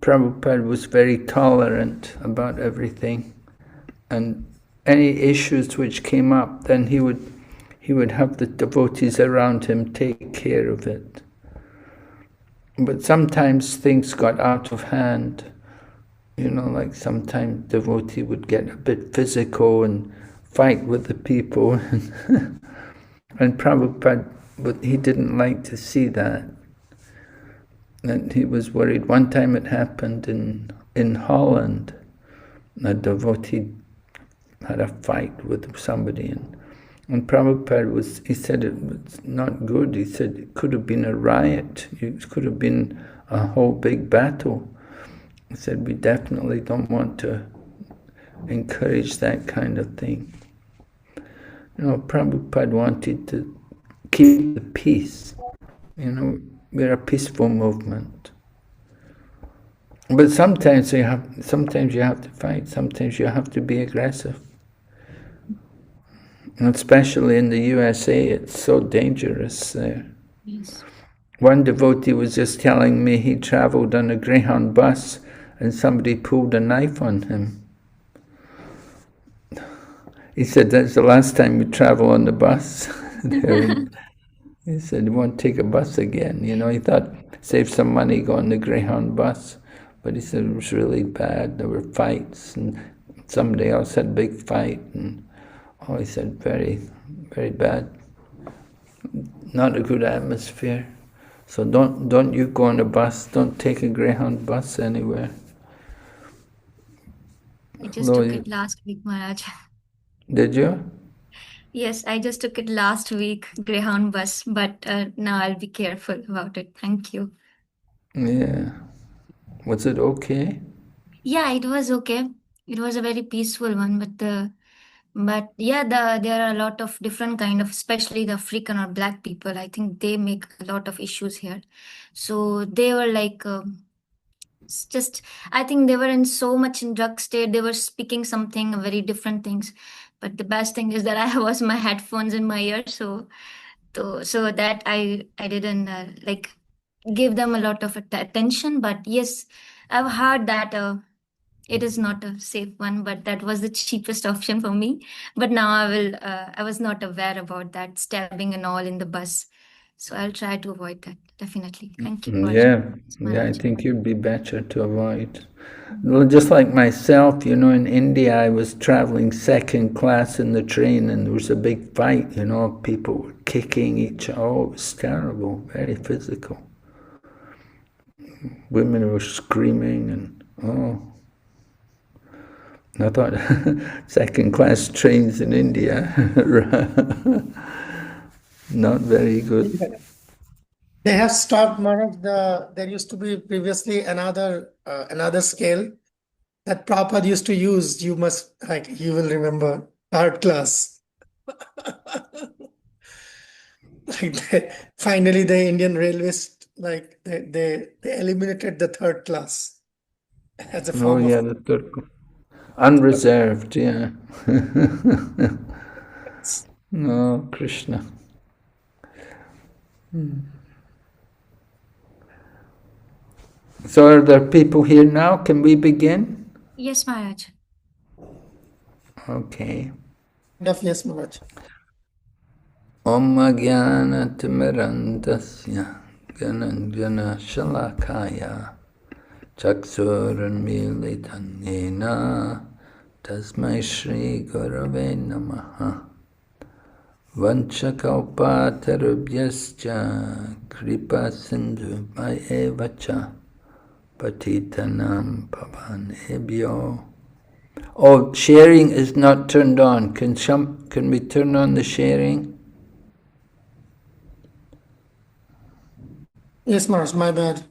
Prabhupada was very tolerant about everything, and any issues which came up, then he would have the devotees around him take care of it. But sometimes things got out of hand, like sometimes devotee would get a bit physical and fight with the people. And Prabhupada, but he didn't like to see that. And he was worried. One time it happened in Holland. A devotee had a fight with somebody, and Prabhupada he said it was not good. He said it could have been a riot. It could have been a whole big battle. He said, we definitely don't want to encourage that kind of thing. Prabhupada wanted to keep the peace. We're a peaceful movement. But sometimes you have to fight. Sometimes you have to be aggressive. And especially in the USA, it's so dangerous there. Yes. One devotee was just telling me he traveled on a Greyhound bus and somebody pulled a knife on him. He said, that's the last time we travel on the bus. He said, he won't take a bus again. He thought, save some money, go on the Greyhound bus. But he said it was really bad. There were fights, and somebody else had a big fight. And he said, very, very bad. Not a good atmosphere. So don't you go on a bus. Don't take a Greyhound bus anywhere. I just took it last week, Maharaj. Did you? Yes, I just took it last week, Greyhound bus, but now I'll be careful about it. Thank you. Yeah. Was it okay? Yeah, it was okay. It was a very peaceful one, but yeah, there are a lot of different kind of, especially the African or black people. I think they make a lot of issues here. So they were like, just I think they were in so much in drug state. They were speaking something very different things. But the best thing is that I was my headphones in my ear, so that I didn't like give them a lot of attention. But yes, I've heard that it is not a safe one, but that was the cheapest option for me. But now I was not aware about that stabbing and all in the bus, so I'll try to avoid that definitely. Thank you for Yeah, I Maharaj. think it'd be better to avoid. Well, just like myself, in India, I was traveling second class in the train, and there was a big fight. People were kicking each other. Oh, it was terrible, very physical. Women were screaming, and I thought second class trains in India, not very good. They have stopped, Maharaj. There used to be previously another scale that Prabhupada used to use. You will remember, third class. Finally, the Indian Railways, they eliminated the third class as a form yeah, of. the third, unreserved, yeah. No, Krishna. So are there people here now? Can we begin? Yes, Maharaj. Okay. Yes, Maharaj. Om Jnanatimirandasya Gyananjana Shalakaya Chaksuranmilitanyena Tasmai Shri Gurave Namaha Vanchakalpatarubhyascha Kripa Sindhu Vacha Patitanam Pavanebhyo. Oh, sharing is not turned on. Can we turn on the sharing? Yes, Maharaj, my bad.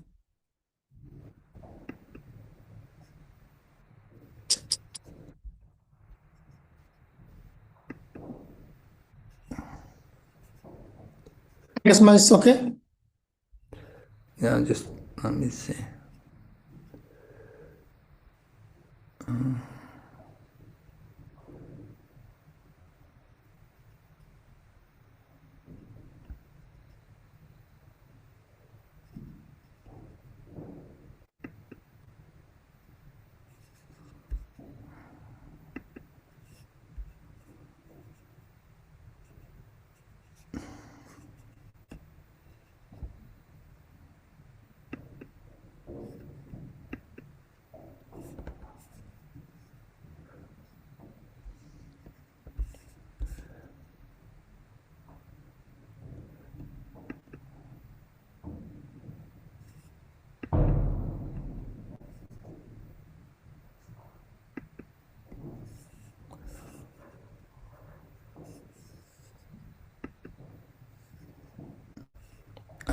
Yes, Maharaj, it's okay. Yeah, just let me see.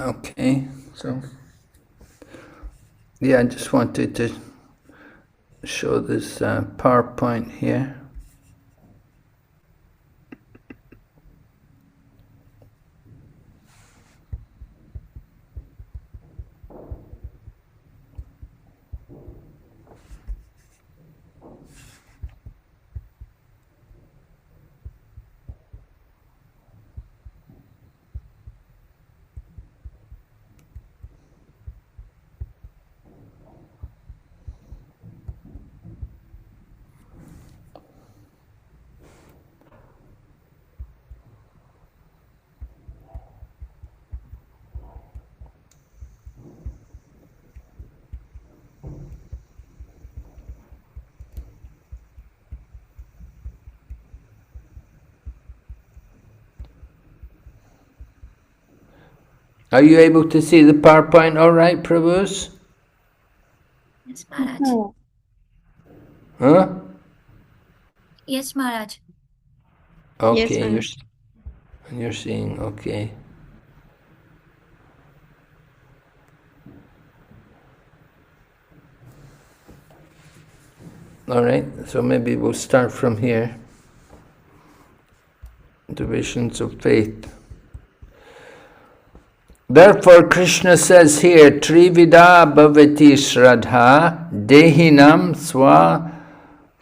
Okay, so yeah, I just wanted to show this PowerPoint here. Are you able to see the PowerPoint all right, Prabhus? Yes, Maharaj. Huh? Yes, Maharaj. Okay, Yes, you're seeing, okay. All right, so maybe we'll start from here. Divisions of faith. Therefore, Krishna says here, Trivida bhavati shraddha dehinam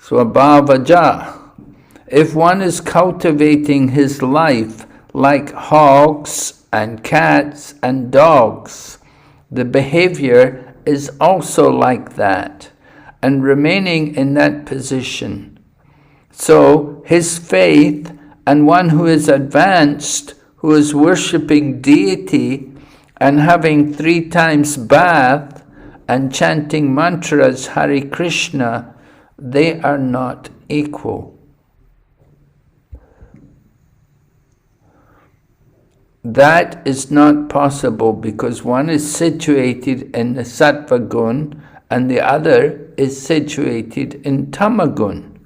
swabhavaja. If one is cultivating his life like hogs and cats and dogs, the behavior is also like that, and remaining in that position. So, his faith, and one who is advanced, who is worshipping deity and having 3 times bath and chanting mantras Hare Krishna, they are not equal. That is not possible because one is situated in the sattva gun and the other is situated in tamagun.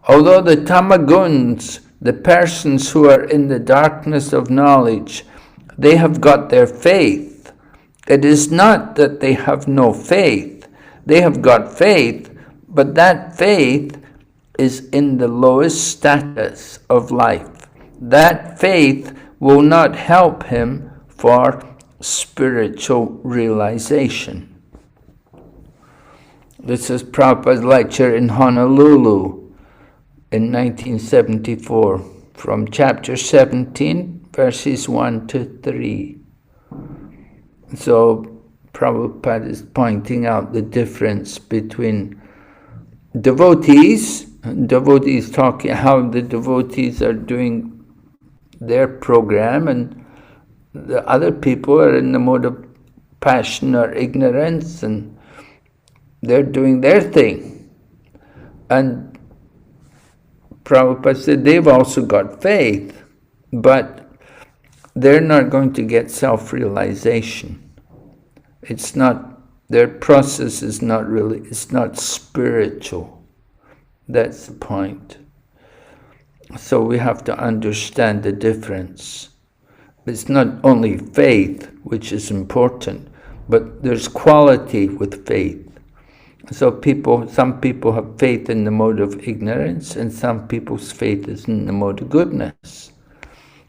Although the tamaguns, the persons who are in the darkness of knowledge, they have got their faith. It is not that they have no faith. They have got faith, but that faith is in the lowest status of life. That faith will not help him for spiritual realization. This is Prabhupada's lecture in Honolulu in 1974, from chapter 17, verses 1 to 3. So Prabhupada is pointing out the difference between devotees talking how the devotees are doing their program, and the other people are in the mode of passion or ignorance, and they're doing their thing. And Prabhupada said they've also got faith, but they're not going to get self-realization. It's not, their process is not really, it's not spiritual. That's the point. So we have to understand the difference. It's not only faith, which is important, but there's quality with faith. So some people have faith in the mode of ignorance, and some people's faith is in the mode of goodness.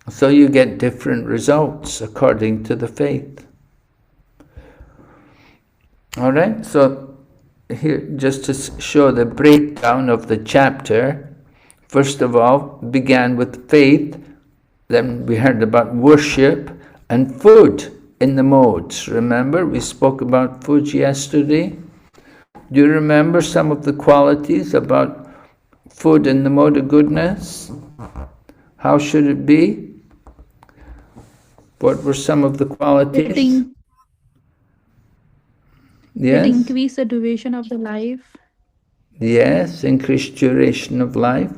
So you get different results according to the faith. All right, so here, just to show the breakdown of the chapter, first of all, began with faith, then we heard about worship and food in the modes. Remember, we spoke about food yesterday. Do you remember some of the qualities about food in the mode of goodness? How should it be? What were some of the qualities? Yes? It increase the duration of the life. Yes, increase duration of life.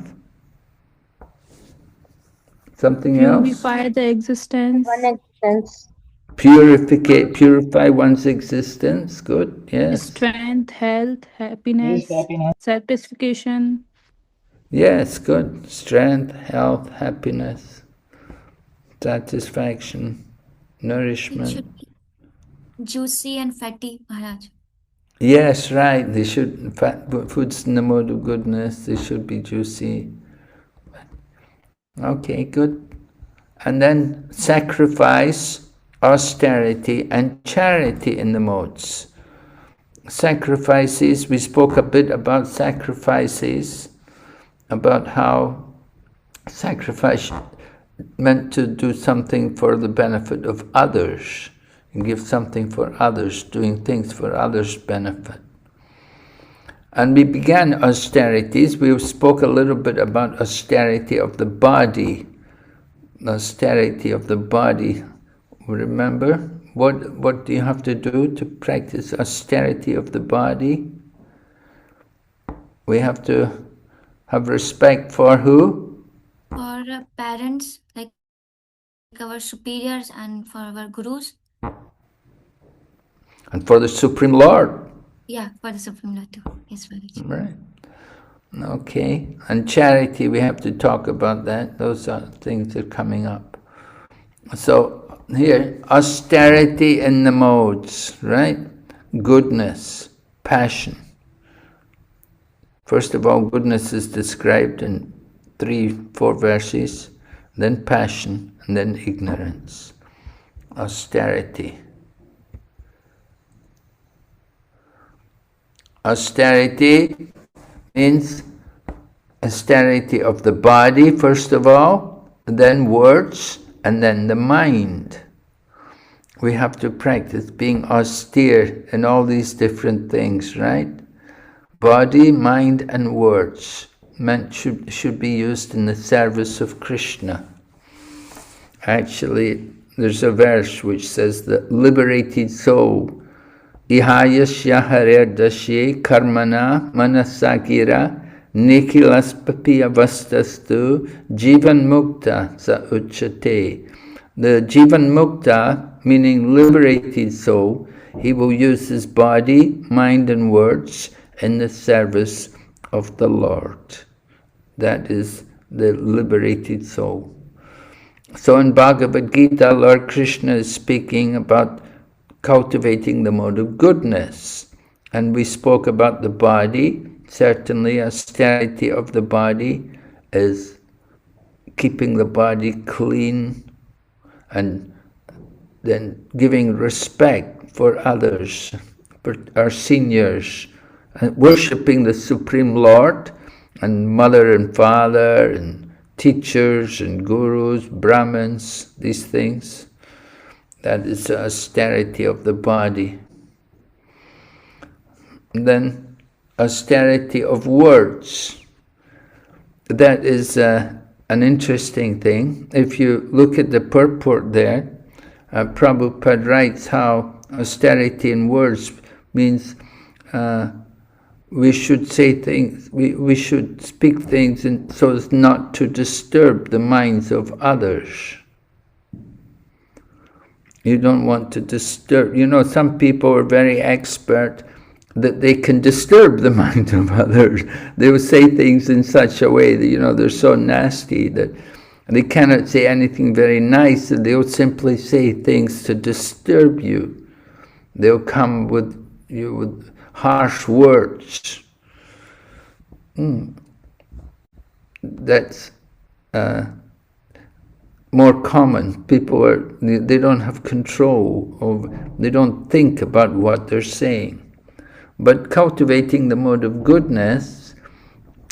Something else? Purify the existence. Purify one's existence. Good, yes. Strength, health, happiness, satisfaction. Yes, good. Strength, health, happiness, satisfaction. nourishment. It should be juicy and fatty, Maharaj. Yes, right. They should, foods in the mode of goodness, they should be juicy. Okay, good. And then sacrifice, austerity, and charity in the modes. Sacrifices, we spoke a bit about sacrifices, about how sacrifice meant to do something for the benefit of others, and give something for others, doing things for others' benefit. And we began austerities. We spoke a little bit about austerity of the body. Austerity of the body. Remember, what do you have to do to practice austerity of the body? We have to have respect for who? For parents, like our superiors, and for our gurus. And for the Supreme Lord. Yeah, for the Supreme Lord too. Yes, Maharaj. Right. Okay. And charity, we have to talk about that. Those are things that are coming up. So here, austerity in the modes, right? Goodness, passion. First of all, goodness is described in 3-4 verses, then passion, and then ignorance. Austerity. Austerity means austerity of the body, first of all, then words, and then the mind. We have to practice being austere in all these different things, right? Body, mind, and words should be used in the service of Krishna. Actually, there's a verse which says the liberated soul, ihayasya haredasye karmana manasagira nikilas papiyavastastu jivan mukta sa uchate. The jivan mukta, meaning liberated soul, he will use his body, mind and words in the service of the Lord. That is the liberated soul. So in Bhagavad Gita, Lord Krishna is speaking about cultivating the mode of goodness. And we spoke about the body. Certainly, austerity of the body is keeping the body clean and then giving respect for others, for our seniors, and worshipping the Supreme Lord and mother and father and teachers and gurus, Brahmins, these things. That is the austerity of the body. And then austerity of words. That is an interesting thing. If you look at the purport there, Prabhupada writes how austerity in words means we should say things, we should speak things so as not to disturb the minds of others. You don't want to disturb, some people are very expert that they can disturb the mind of others. They will say things in such a way that, they're so nasty that they cannot say anything very nice, and they'll simply say things to disturb you. They'll come with harsh words. That's more common. People they don't have control they don't think about what they're saying. But cultivating the mode of goodness,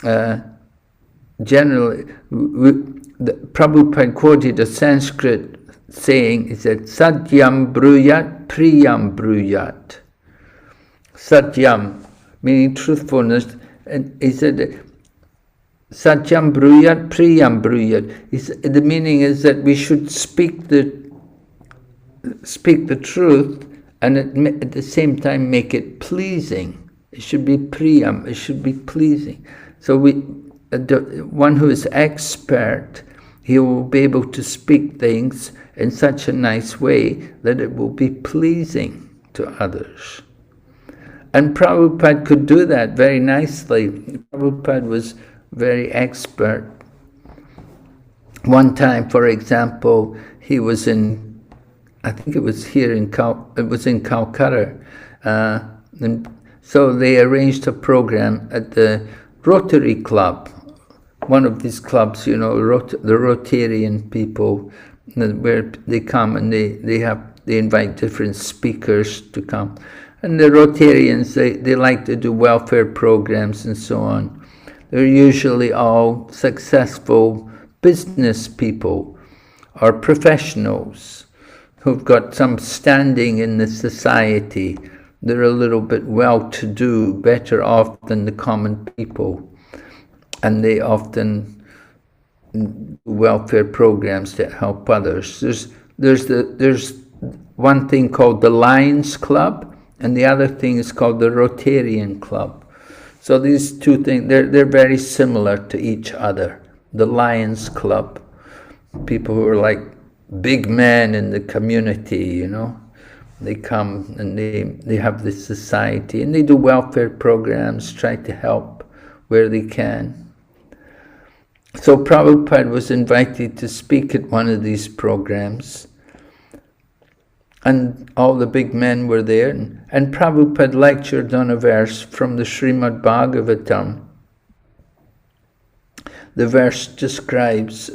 generally, Prabhupada quoted a Sanskrit saying, he said, Satyam bruyat, priyam bruyat. Satyam, meaning truthfulness, and he said, Satyam bruyat, priyam bruyat. The meaning is that we should speak the truth, and at the same time make it pleasing. It should be priyam, it should be pleasing. So one who is expert, he will be able to speak things in such a nice way that it will be pleasing to others. And Prabhupada could do that very nicely. Prabhupada was very expert. One time, for example, he was in I think it was here in Calcutta, and so they arranged a program at the Rotary Club, one of these clubs, you know, the Rotarian people, where they come and they invite different speakers to come. And the Rotarians, they like to do welfare programs and so on. They're usually all successful business people or professionals who've got some standing in the society. They're a little bit well-to-do, better off than the common people. And they often do welfare programs that help others. There's one thing called the Lions Club, and the other thing is called the Rotarian Club. So these two things, they're very similar to each other. The Lions Club, people who are like big men in the community, you know, they come and they have this society and they do welfare programs, try to help where they can. So Prabhupada was invited to speak at one of these programs, and all the big men were there, and Prabhupada lectured on a verse from the Srimad Bhagavatam. The verse describes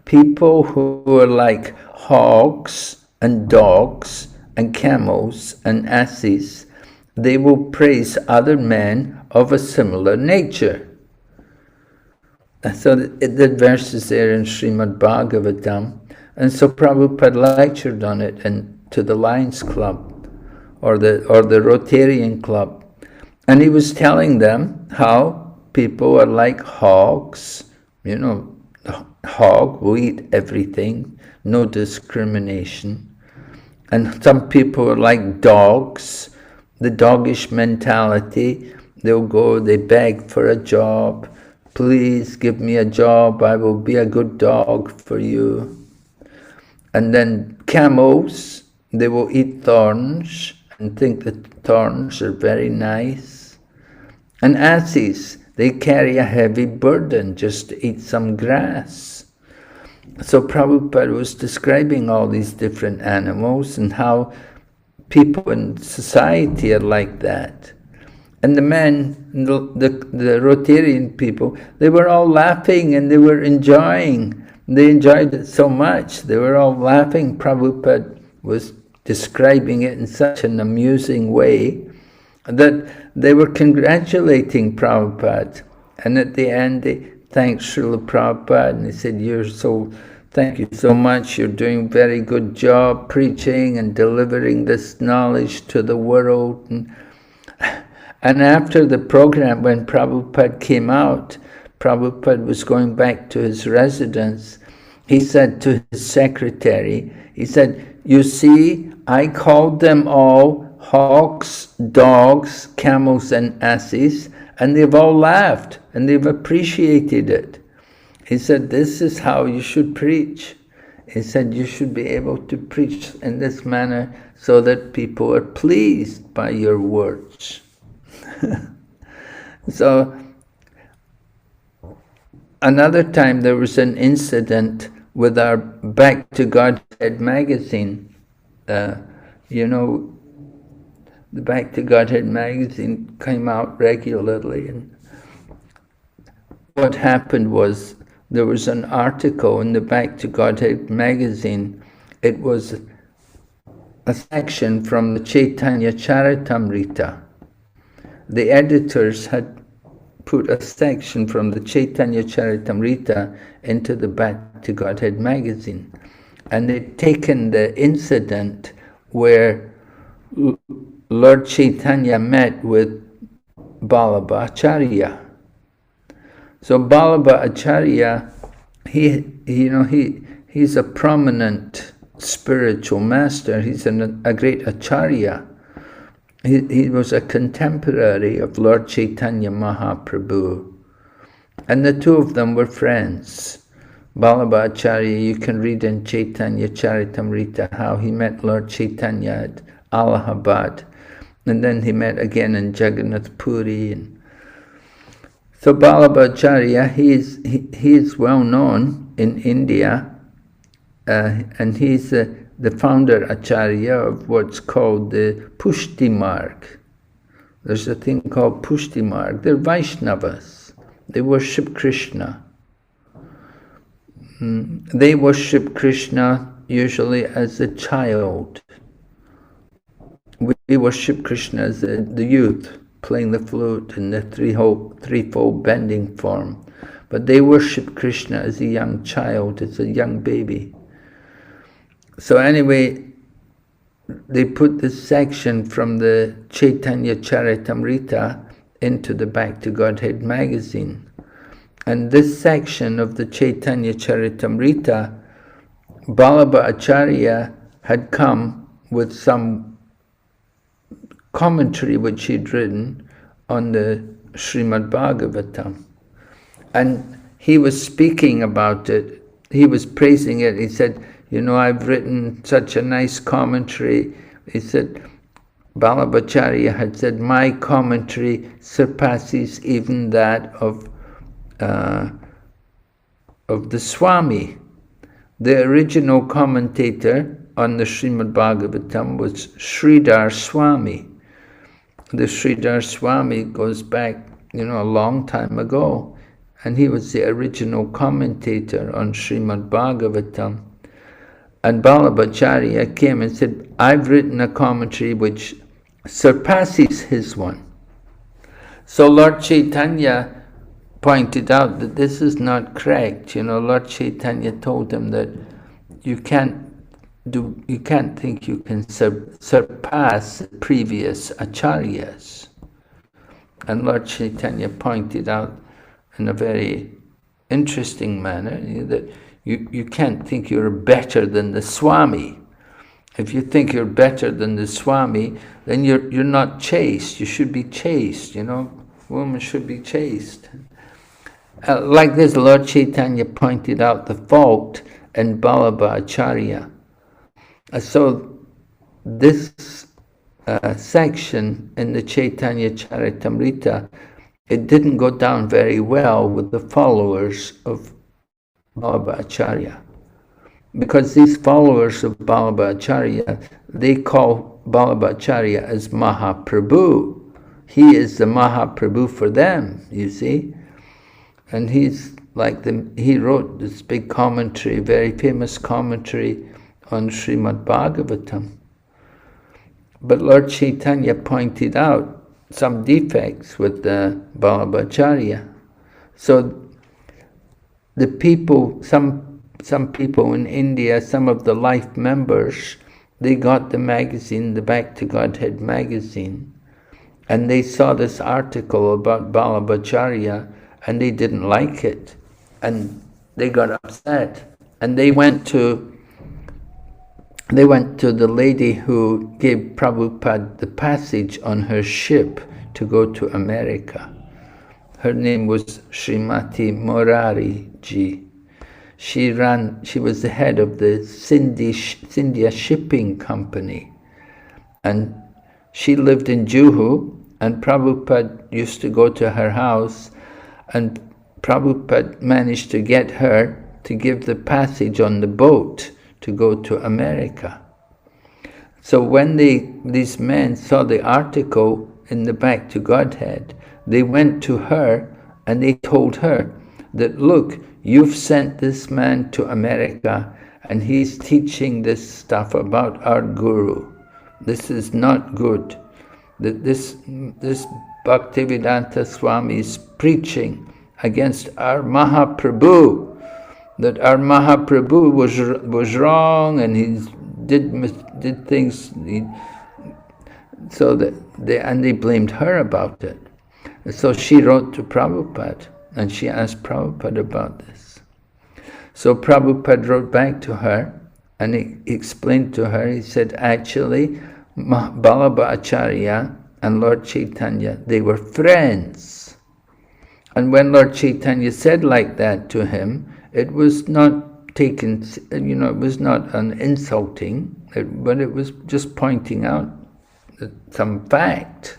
people who are like hogs and dogs and camels and asses. They will praise other men of a similar nature. So the verse is there in Srimad Bhagavatam, and so Prabhupada lectured on it and to the Lions Club or the Rotarian Club, and he was telling them how people are like hogs. You know, the hog will eat everything, no discrimination. And some people are like dogs, the doggish mentality. They'll go, they beg for a job. Please give me a job, I will be a good dog for you. And then camels, they will eat thorns and think that thorns are very nice. And asses, they carry a heavy burden just to eat some grass. So Prabhupada was describing all these different animals and how people in society are like that. And the men, the Rotarian people, they were all laughing and they were enjoying. They enjoyed it so much. They were all laughing. Prabhupada was describing it in such an amusing way that they were congratulating Prabhupada. And at the end, they thanked Srila Prabhupada and they said, thank you so much. You're doing a very good job preaching and delivering this knowledge to the world. And after the program, when Prabhupada came out, Prabhupada was going back to his residence. He said to his secretary, he said, you see, I called them all hogs, dogs, camels and asses, and they've all laughed and they've appreciated it. He said, this is how you should preach. He said, you should be able to preach in this manner so that people are pleased by your words. So, another time there was an incident with our Back to Godhead magazine. You know, the Back to Godhead magazine came out regularly, and what happened was there was an article in the Back to Godhead magazine. It was a section from the Chaitanya Charitamrita. The editors had put a section from the Chaitanya Charitamrita into the Back to Godhead magazine. And they'd taken the incident where Lord Chaitanya met with Vallabha Acharya. So Vallabha Acharya, he's a prominent spiritual master. He's a great Acharya. He was a contemporary of Lord Chaitanya Mahaprabhu. And the two of them were friends. Vallabha Acharya, you can read in Chaitanya Charitamrita how he met Lord Chaitanya at Allahabad. And then he met again in Jagannath Puri. So Vallabha Acharya, he is well known in India. And he's the founder Acharya of what's called the Pushti Marg. There's a thing called Pushti Marg. They're Vaishnavas. They worship Krishna. They worship Krishna usually as a child. We worship Krishna as the youth, playing the flute in the threefold bending form. But they worship Krishna as a young child, as a young baby. So anyway, they put this section from the Chaitanya Charitamrita into the Back to Godhead magazine. And this section of the Chaitanya Charitamrita, Vallabha Acharya had come with some commentary which he'd written on the Srimad Bhagavatam. And he was speaking about it. He was praising it. He said, you know, I've written such a nice commentary. He said, Vallabha Acharya had said, my commentary surpasses even that of the Swami. The original commentator on the Srimad Bhagavatam was Sridhar Swami. The Sridhar Swami goes back, you know, a long time ago, and he was the original commentator on Srimad Bhagavatam. And Vallabha Acharya came and said, I've written a commentary which surpasses his one. So Lord Chaitanya pointed out that this is not correct. You know, Lord Chaitanya told him that you can't think you can surpass previous acharyas. And Lord Chaitanya pointed out in a very interesting manner that you can't think you're better than the Swami. If you think you're better than the Swami, then you're not chaste. You should be chaste, you know. Women should be chaste. Like this, Lord Chaitanya pointed out the fault in Vallabha Acharya. So this section in the Chaitanya Charitamrita, it didn't go down very well with the followers of Vallabha Acharya. Because these followers of Vallabha Acharya, they call Vallabha Acharya as Mahaprabhu. He is the Mahaprabhu for them, you see. And he's like he wrote this big commentary, very famous commentary on Srimad Bhagavatam. But Lord Chaitanya pointed out some defects with the Vallabha Acharya. So the people, some people in India, some of the life members, they got the magazine, the Back to Godhead magazine, and they saw this article about Vallabha Acharya, and they didn't like it, and they got upset, and they went to the lady who gave Prabhupada the passage on her ship to go to America. Her name was Srimati Morari Ji. She was the head of the Scindia Shipping Company, and she lived in Juhu, and Prabhupada used to go to her house, and Prabhupada managed to get her to give the passage on the boat to go to America. So when these men saw the article in the Back to Godhead, they went to her and they told her that, look, you've sent this man to America and he's teaching this stuff about our Guru. This is not good. That this Bhaktivedanta Swami is preaching against our Mahaprabhu, that our Mahaprabhu was wrong and he did things, and they blamed her about it. And so she wrote to Prabhupada and she asked Prabhupada about this. So Prabhupada wrote back to her and he explained to her, he said, actually, Vallabha Acharya and Lord Chaitanya, they were friends. And when Lord Chaitanya said like that to him, it was not taken, it was not an insulting, but it was just pointing out some fact.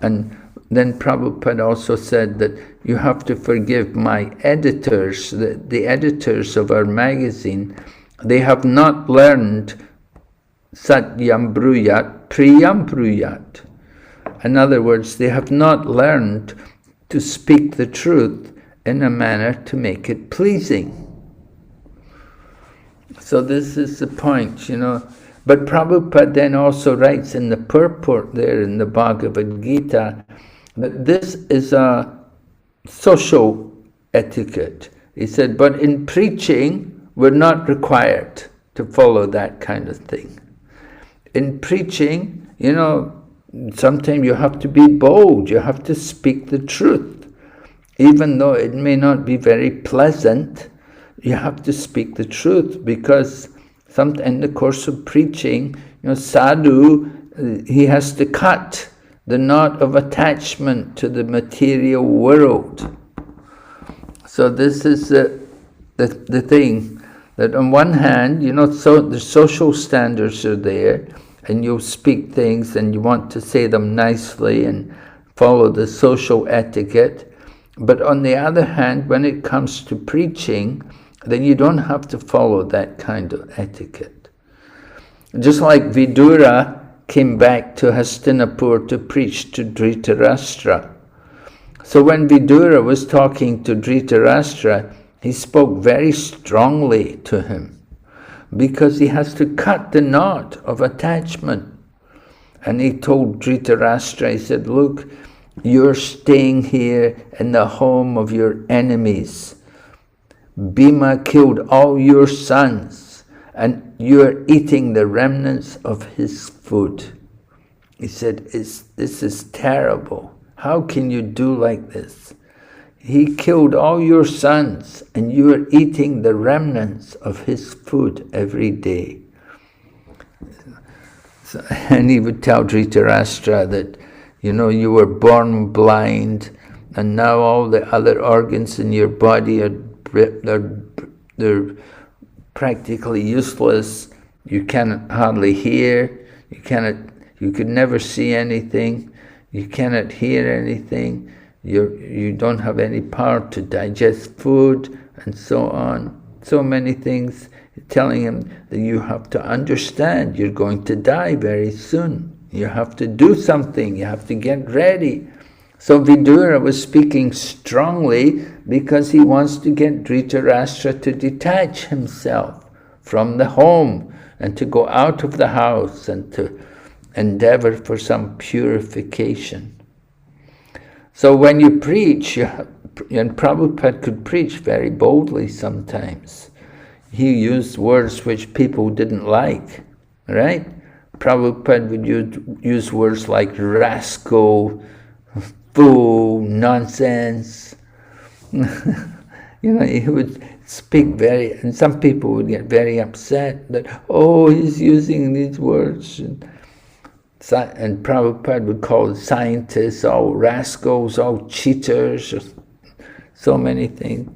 And then Prabhupada also said that you have to forgive my editors, the editors of our magazine. they have not learned Satyam Bruyat, Priyam Bruyat. In other words, they have not learned to speak the truth in a manner to make it pleasing. So this is the point, But Prabhupada then also writes in the purport there in the Bhagavad Gita that this is a social etiquette. He said, but in preaching, we're not required to follow that kind of thing. In preaching, sometimes you have to be bold, you have to speak the truth. Even though it may not be very pleasant, you have to speak the truth, because in the course of preaching, sadhu, he has to cut the knot of attachment to the material world. So this is the thing, that on one hand, so the social standards are there, and you speak things and you want to say them nicely and follow the social etiquette. But on the other hand, when it comes to preaching, then you don't have to follow that kind of etiquette. Just like Vidura came back to Hastinapur to preach to Dhritarashtra. So when Vidura was talking to Dhritarashtra, he spoke very strongly to him, because he has to cut the knot of attachment. And he told Dhritarashtra, he said, look, you're staying here in the home of your enemies. Bhima killed all your sons, and you're eating the remnants of his food. He said, this is terrible. How can you do like this? He killed all your sons, and you are eating the remnants of his food every day. So, and he would tell Dhritarashtra that, you were born blind, and now all the other organs in your body they're practically useless. You cannot hardly hear. You could never see anything. You cannot hear anything. You don't have any power to digest food, and so on. So many things, telling him that you have to understand you're going to die very soon. You have to do something. You have to get ready. So Vidura was speaking strongly because he wants to get Dhritarashtra to detach himself from the home and to go out of the house and to endeavor for some purification. So when you preach, and Prabhupada could preach very boldly sometimes. He used words which people didn't like, right? Prabhupada would use words like rascal, fool, nonsense. He would speak and some people would get very upset that, he's using these words. And Prabhupada would call scientists all rascals, all cheaters, so many things.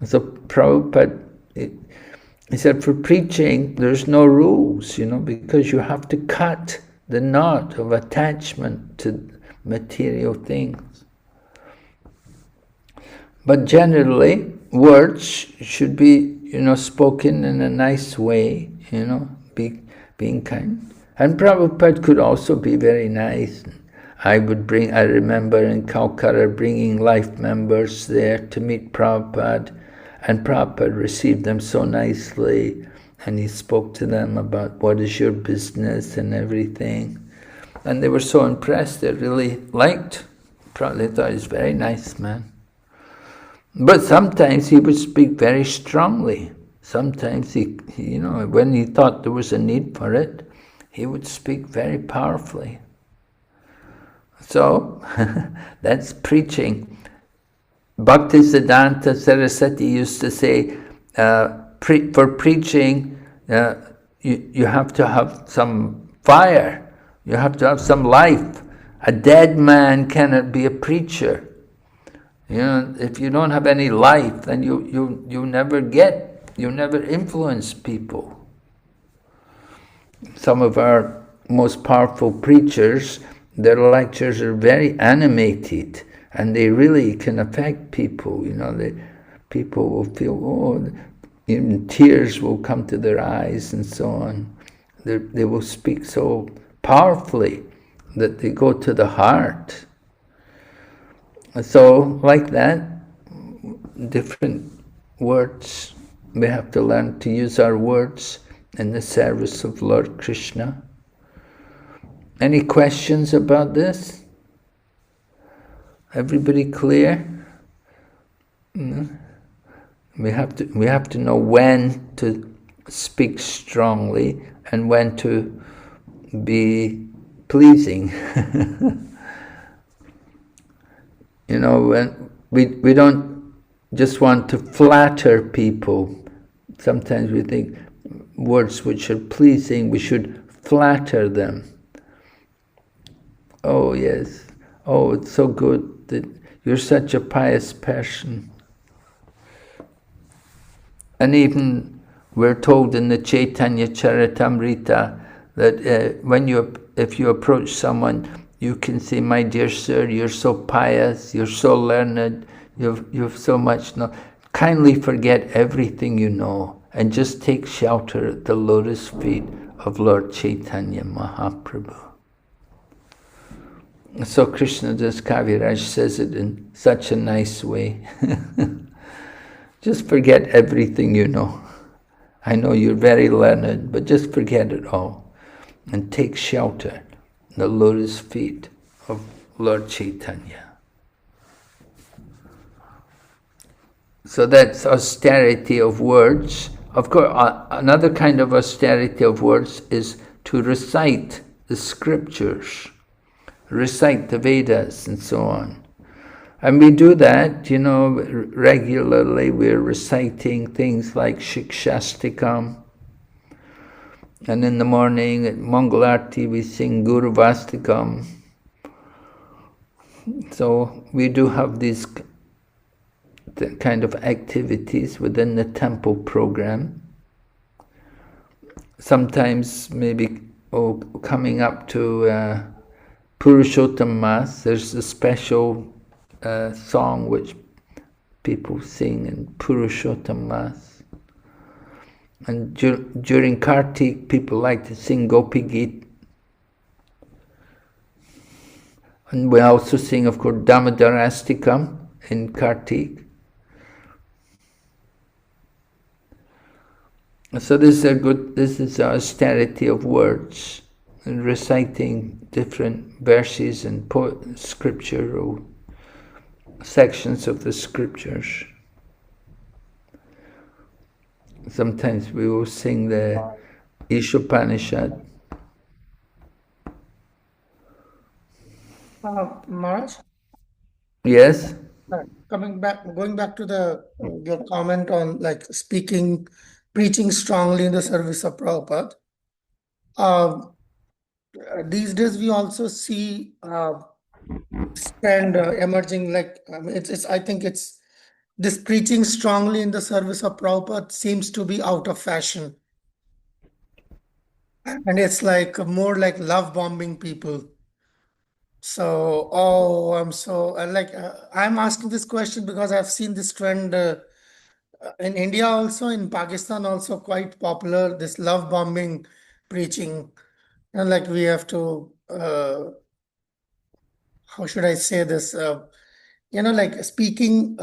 So Prabhupada, he said, for preaching, there's no rules, because you have to cut the knot of attachment to material things. But generally, words should be, spoken in a nice way, being kind. And Prabhupada could also be very nice. I remember in Calcutta bringing life members there to meet Prabhupada, and Prabhupada received them so nicely, and he spoke to them about what is your business and everything. And they were so impressed, they really liked Prabhupada. They thought he was a very nice man. But sometimes he would speak very strongly. Sometimes he when he thought there was a need for it, he would speak very powerfully. So, that's preaching. Bhaktisiddhanta Saraswati used to say, for preaching, you have to have some fire. You have to have some life. A dead man cannot be a preacher. If you don't have any life, then you never influence people. Some of our most powerful preachers, their lectures are very animated, and they really can affect people. People will feel, even tears will come to their eyes and so on. They will speak so powerfully that they go to the heart. So, like that, different words, we have to learn to use our words in the service of Lord Krishna. Any questions about this? Everybody clear? We have to know when to speak strongly and when to be pleasing. You know, when we don't just want to flatter people. Sometimes we think words which are pleasing, we should flatter them. Oh yes, oh it's so good that you're such a pious person. And even we're told in the Chaitanya Charitamrita that if you approach someone, you can say, "My dear sir, you're so pious, you're so learned, you've so much know. Kindly forget everything you know and just take shelter at the lotus feet of Lord Chaitanya Mahaprabhu." So Krishnadas Kaviraj says it in such a nice way. Just forget everything you know. I know you're very learned, but just forget it all and take shelter in the lotus feet of Lord Chaitanya. So that's austerity of words. Of course, another kind of austerity of words is to recite the scriptures, recite the Vedas and so on. And we do that, you know, regularly. We're reciting things like Shikshastikam. And in the morning at Mangalarti we sing Guru Vastikam. So we do have these kind of activities within the temple program. Sometimes maybe coming up to Purushottam Mass, there's a special song which people sing in Purushottam Mass. And during Kartik, people like to sing Gopi Gita. And we also sing, of course, Damodarastikam in Kartik. So this is austerity of words, and reciting different verses and scriptural sections of the scriptures. Sometimes we will sing the Ishopanishad. Maharaj? Yes? Going back to your comment on like preaching strongly in the service of Prabhupada. These days we also see this trend emerging. Like I think it's this preaching strongly in the service of Prabhupada seems to be out of fashion, and it's like more like love bombing people. So, I'm asking this question because I've seen this trend in India also, in Pakistan also quite popular, this love bombing preaching. And like we have to, how should I say this? Like speaking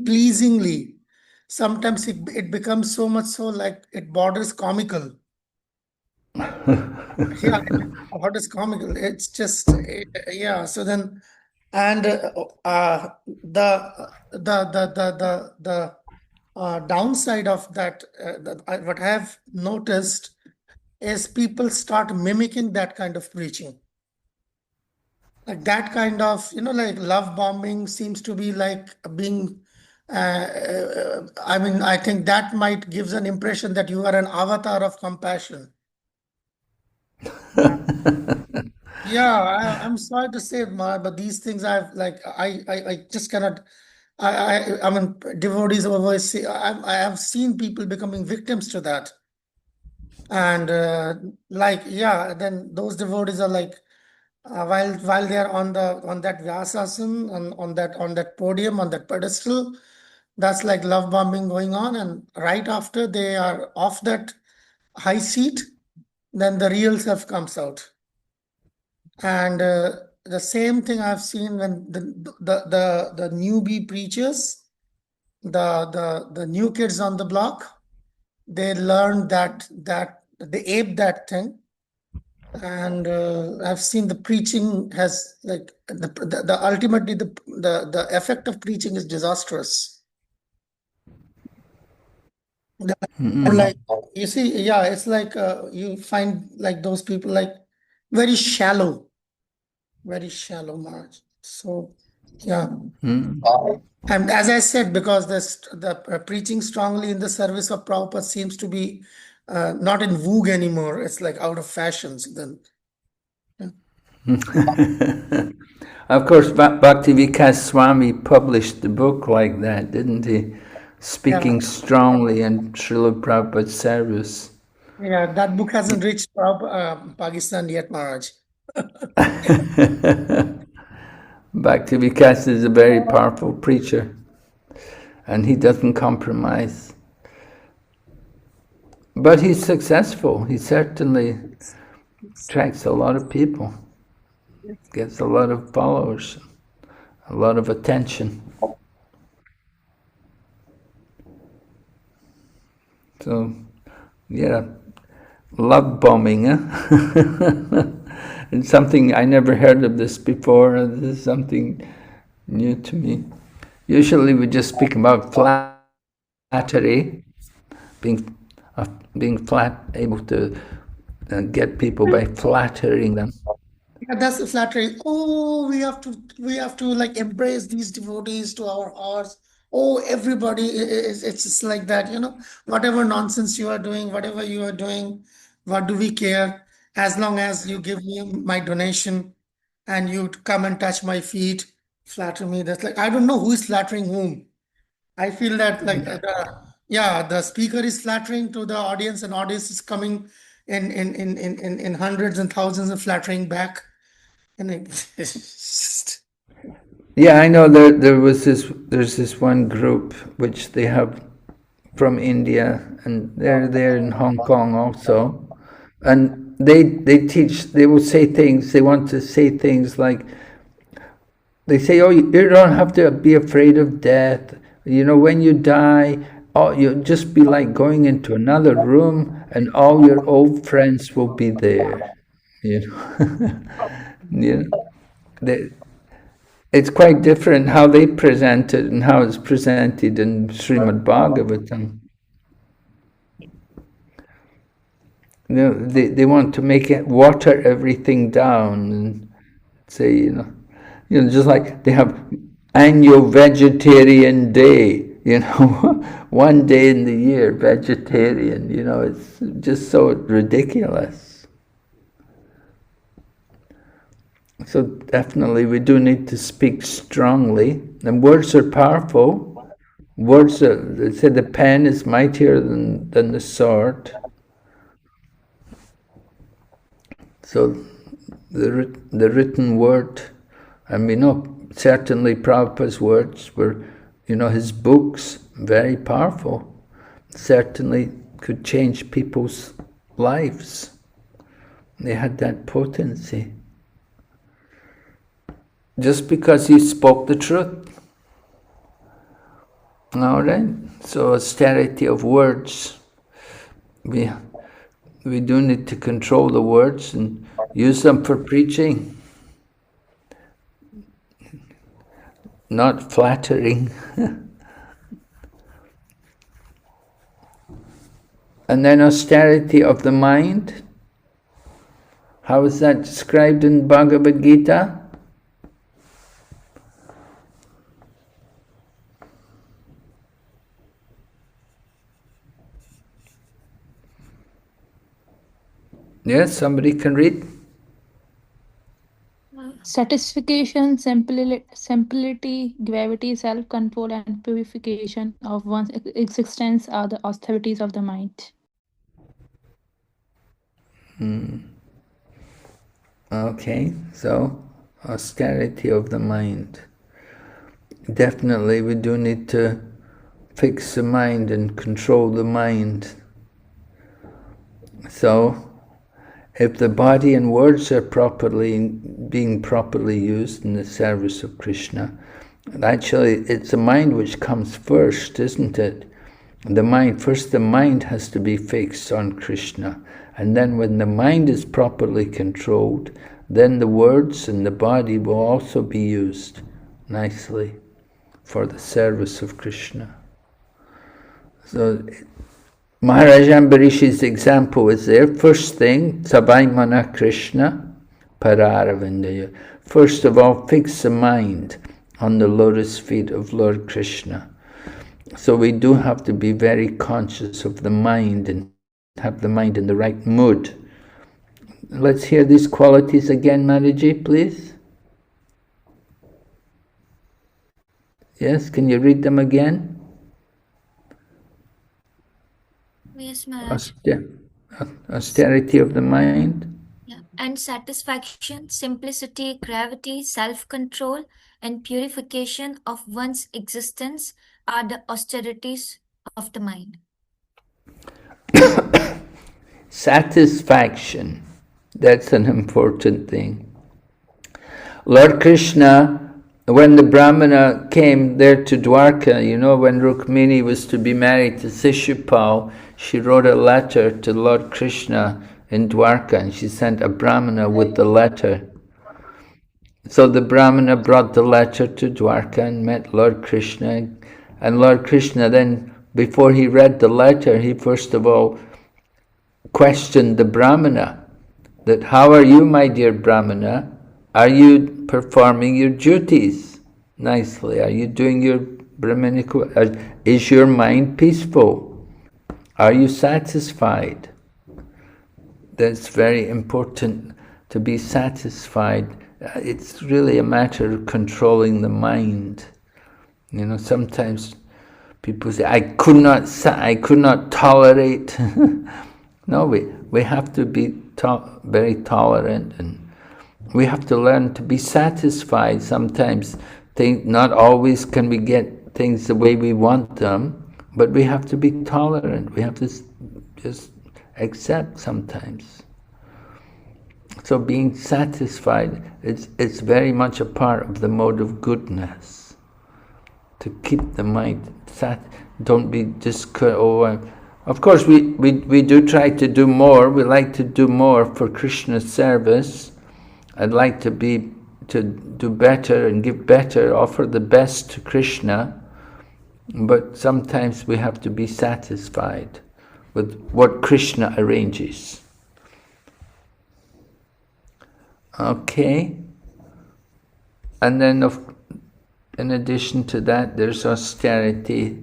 pleasingly. Sometimes it becomes so much so like it borders comical. Yeah, what is comical? It's just yeah. So then, and the downside of that, what I have noticed is people start mimicking that kind of preaching. Like that kind of, like love bombing seems to be like being. I think that might gives an impression that you are an avatar of compassion. Yeah, I'm sorry to say, but these things I just cannot. I mean, devotees always say I have seen people becoming victims to that, and then those devotees are like while they are on that Vyasasana on that podium on that pedestal, That's like love bombing going on, and right after they are off that high seat, then the real self comes out. And the same thing I've seen when the newbie preachers, the new kids on the block, they learn that they ape that thing. And I've seen the preaching has like the ultimately the effect of preaching is disastrous. Like you see, yeah, it's like you find like those people like very shallow, Marge. So yeah. And as I said, because the preaching strongly in the service of Prabhupada seems to be not in vogue anymore. It's like out of fashion. So then, Of course, Bhakti Vikas Swami published the book like that, didn't he? Speaking strongly in Srila Prabhupada's service. yeah, that book hasn't reached Pakistan yet, Maharaj. Bhakti Vikas is a very powerful preacher, and he doesn't compromise. But he's successful. He certainly attracts a lot of people, gets a lot of followers, a lot of attention. So, yeah, love bombing, huh? It's something I never heard of this before. This is something new to me. Usually we just speak about flattery, being able to get people by flattering them. Yeah, that's the flattery. Oh, we have to like embrace these devotees to our hearts. Oh, everybody it's just like that, whatever nonsense you are doing, whatever you are doing, what do we care? As long as you give me my donation and you come and touch my feet, flatter me. That's like I don't know who is flattering whom. I feel that like the speaker is flattering to the audience, and audience is coming in hundreds and thousands and flattering back. And yeah, I know there's this one group which they have from India, and they're there in Hong Kong also, and they teach. They will say things. They want to say things like, they say, "Oh, you don't have to be afraid of death. When you die, you'll just be like going into another room, and all your old friends will be there." It's quite different how they present it and how it's presented in Srimad Bhagavatam. They want to make it water everything down and say, just like they have annual vegetarian day, one day in the year, vegetarian, it's just so ridiculous. So definitely we do need to speak strongly, and words are powerful. Words they say the pen is mightier than the sword. So the written word, and we know certainly Prabhupada's words were, his books, very powerful, certainly could change people's lives. They had that potency. Just because he spoke the truth. All right? So austerity of words. We do need to control the words and use them for preaching. Not flattering. And then austerity of the mind. How is that described in Bhagavad Gita? Yes, somebody can read. Satisfaction, simplicity, gravity, self-control, and purification of one's existence are the austerities of the mind. Okay, so austerity of the mind. Definitely we do need to fix the mind and control the mind. So, if the body and words are being properly used in the service of Krishna, actually it's the mind which comes first, isn't it? The mind has to be fixed on Krishna, and then when the mind is properly controlled, then the words and the body will also be used nicely for the service of Krishna. So Maharaj Ambarishi's example is there. First thing, Sabai Mana Krishna Pararavindaya. First of all, fix the mind on the lotus feet of Lord Krishna. So we do have to be very conscious of the mind and have the mind in the right mood. Let's hear these qualities again, Maharaji, please. Yes, can you read them again? Yes, Maharaj. Austerity of the mind. Yeah. And satisfaction, simplicity, gravity, self-control, and purification of one's existence are the austerities of the mind. Satisfaction, that's an important thing. Lord Krishna, when the Brahmana came there to Dwarka, you know, when Rukmini was to be married to Shishupal, she wrote a letter to Lord Krishna in Dwarka, and she sent a Brahmana with the letter. So the Brahmana brought the letter to Dwarka and met Lord Krishna, and Lord Krishna then, before he read the letter, he first of all questioned the Brahmana, that how are you, my dear Brahmana? Are you performing your duties nicely? Are you doing your Brahminical? Is your mind peaceful? Are you satisfied? That's very important, to be satisfied. It's really a matter of controlling the mind. You know, sometimes people say, I could not tolerate. No, we have to be very tolerant, and we have to learn to be satisfied. Sometimes not always can we get things the way we want them, but we have to be tolerant. We have to just accept sometimes. So being satisfied, it's very much a part of the mode of goodness. To keep the mind don't be just, of course we do try to do more. We like to do more for Krishna's service. I'd like to do better and give better, offer the best to Krishna, but sometimes we have to be satisfied with what Krishna arranges. Okay, and then in addition to that, there's austerity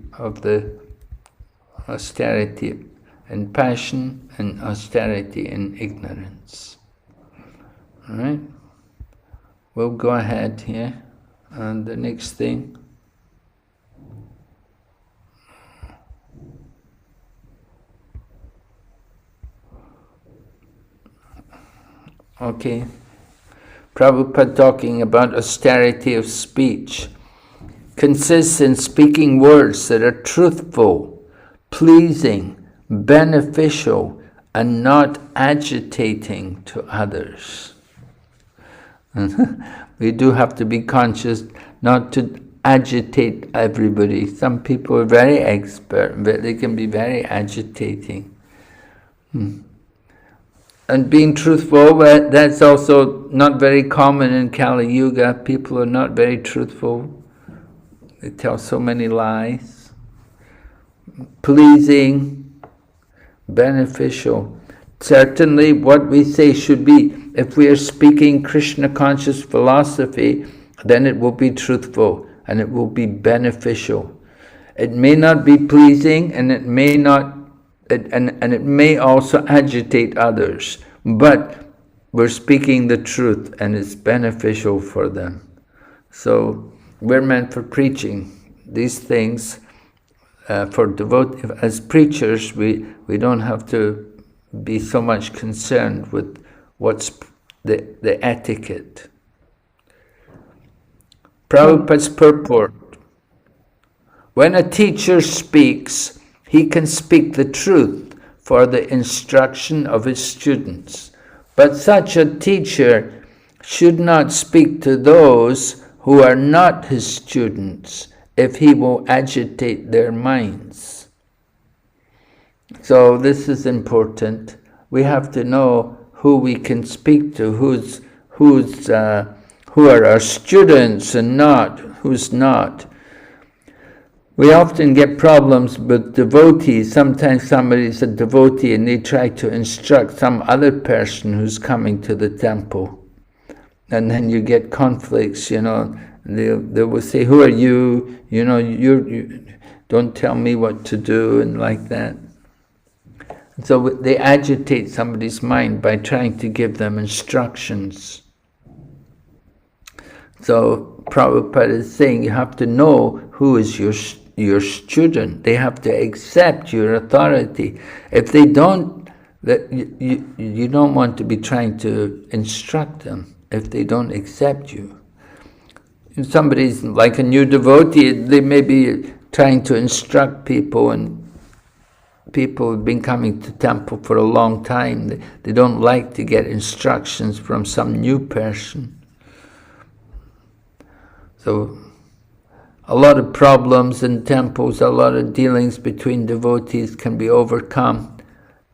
in passion and austerity in ignorance. All right, we'll go ahead here, and the next thing. Okay, Prabhupada talking about austerity of speech. Consists in speaking words that are truthful, pleasing, beneficial, and not agitating to others. We do have to be conscious not to agitate everybody. Some people are very expert, but they can be very agitating. And being truthful, that's also not very common in Kali Yuga. People are not very truthful. They tell so many lies. Pleasing, beneficial. Certainly what we say should be, if we are speaking Krishna conscious philosophy, then it will be truthful and it will be beneficial. It may not be pleasing, and it may not, and it may also agitate others, but we're speaking the truth and it's beneficial for them. So we're meant for preaching these things. For devotees, as preachers, we don't have to be so much concerned with what's the etiquette. Prabhupada's purport. When a teacher speaks, he can speak the truth for the instruction of his students. But such a teacher should not speak to those who are not his students, if he will agitate their minds. So this is important. We have to know who we can speak to, who are our students and who's not. We often get problems with devotees. Sometimes somebody's a devotee and they try to instruct some other person who's coming to the temple. And then you get conflicts, They will say, who are you? You don't tell me what to do, and like that. So they agitate somebody's mind by trying to give them instructions. So Prabhupada is saying you have to know who is your student. They have to accept your authority. If they don't, you don't want to be trying to instruct them if they don't accept you. If somebody's like a new devotee, they may be trying to instruct people, and people have been coming to temple for a long time. They don't like to get instructions from some new person. So a lot of problems in temples, a lot of dealings between devotees can be overcome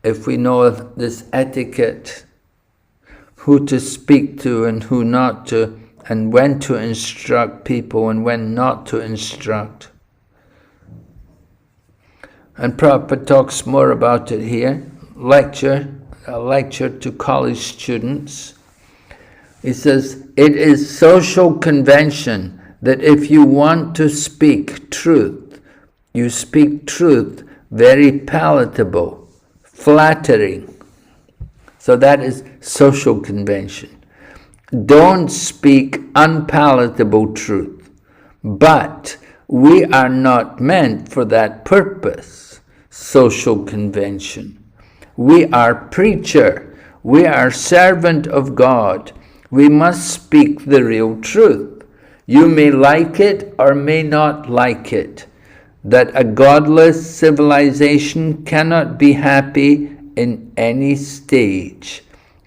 if we know this etiquette, who to speak to and who not to, and when to instruct people and when not to instruct. And Prabhupada talks more about it here. A lecture to college students. He says, it is social convention that if you want to speak truth, you speak truth very palatable, flattering. So that is social convention. Don't speak unpalatable truth. But we are not meant for that purpose, social convention. We are preacher. We are servant of God. We must speak the real truth. You may like it or may not like it, that a godless civilization cannot be happy in any stage.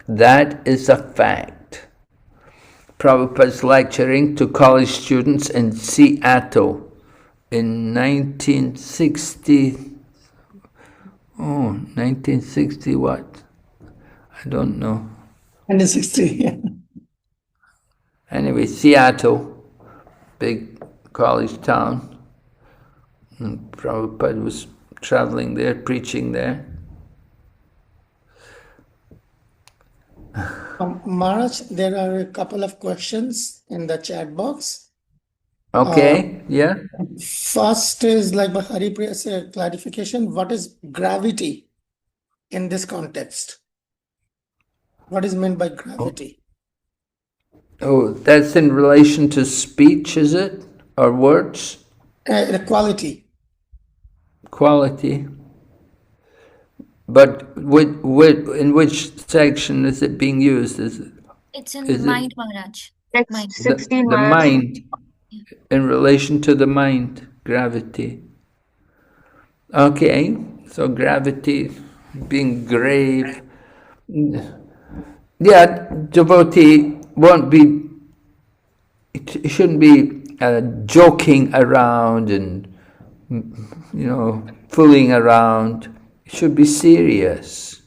That is a fact. Prabhupada's lecturing to college students in Seattle in 1960. 1960 what? I don't know. 1960, yeah. Anyway, Seattle, big college town. And Prabhupada was traveling there, preaching there. Maharaj, there are a couple of questions in the chat box. Okay, yeah. First is like Haripriya said, clarification. What is gravity in this context? What is meant by gravity? Oh, that's in relation to speech, is it? Or words? Quality. Quality. But in which section is it being used? It's in mind, Maharaj. Text Mind. 16, The Maharaj. mind, in relation to the mind, gravity. Okay, so gravity being grave. Yeah, devotee won't be, it shouldn't be joking around and, fooling around. It should be serious,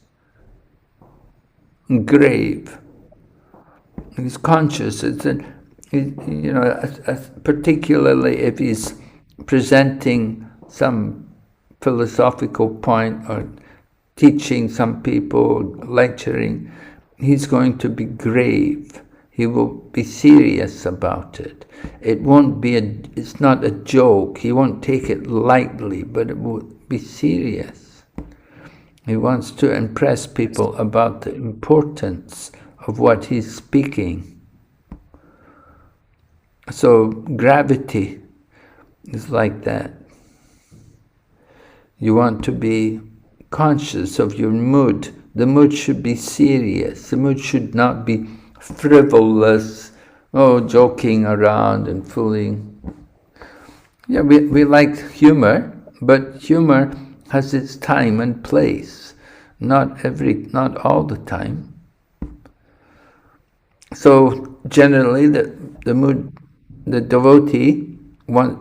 grave. He's conscious. Particularly if he's presenting some philosophical point or teaching some people, lecturing, he's going to be grave. He will be serious about it. It won't be it's not a joke. He won't take it lightly, but it will be serious. He wants to impress people about the importance of what he's speaking. So gravity is like that. You want to be conscious of your mood. The mood should be serious. The mood should not be frivolous, joking around and fooling. Yeah, we like humor, but humor has its time and place, not all the time. So generally, the devotee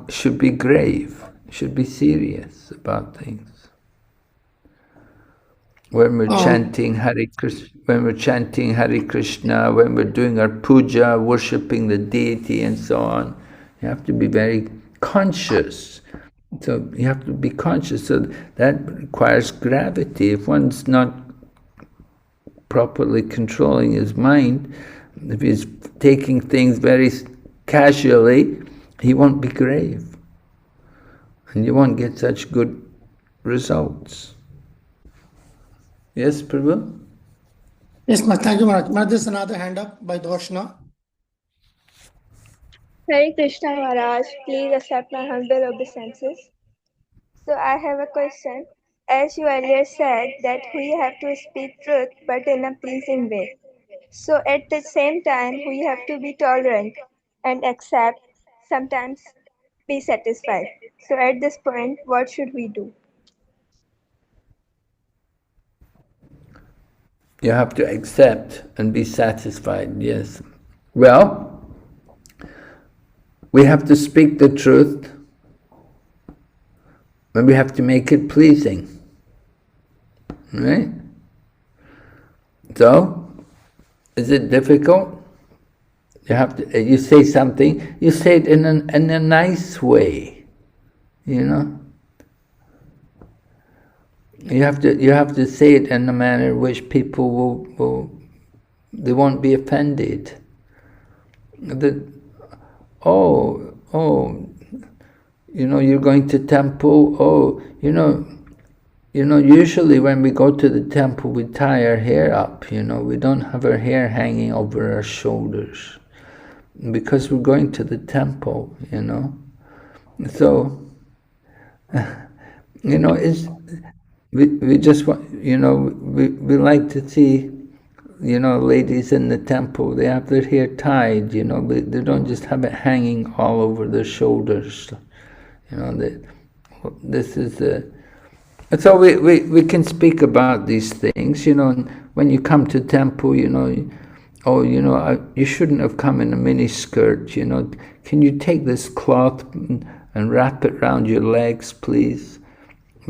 should be grave, should be serious about things. When we're chanting Hare Krishna, when we're doing our puja, worshipping the deity and so on, you have to be very conscious. So you have to be conscious. So that requires gravity. If one's not properly controlling his mind, if he's taking things very casually, he won't be grave. And you won't get such good results. Yes, Prabhu? Yes, thank you, Maharaj. Maharaj, there's another hand up by Doshna. Hare Krishna Maharaj, please accept my humble obeisances. So I have a question. As you earlier said that we have to speak truth but in a pleasing way. So at the same time we have to be tolerant and accept, sometimes be satisfied. So at this point, what should we do? You have to accept and be satisfied, yes. Well, we have to speak the truth, and we have to make it pleasing, right? So, is it difficult? You have to. You say something. You say it in a nice way, you know. You have to say it in a manner which people they won't be offended. You know, you're going to temple. Oh, you know. Usually when we go to the temple, we tie our hair up. You know, we don't have our hair hanging over our shoulders because we're going to the temple. You know, so you know it's. We just want, you know, we like to see, you know, ladies in the temple, they have their hair tied, you know, they don't just have it hanging all over their shoulders, you know, this is so we can speak about these things, you know, and when you come to temple, you know, oh, you know, you shouldn't have come in a mini skirt, you know, can you take this cloth and wrap it around your legs, please,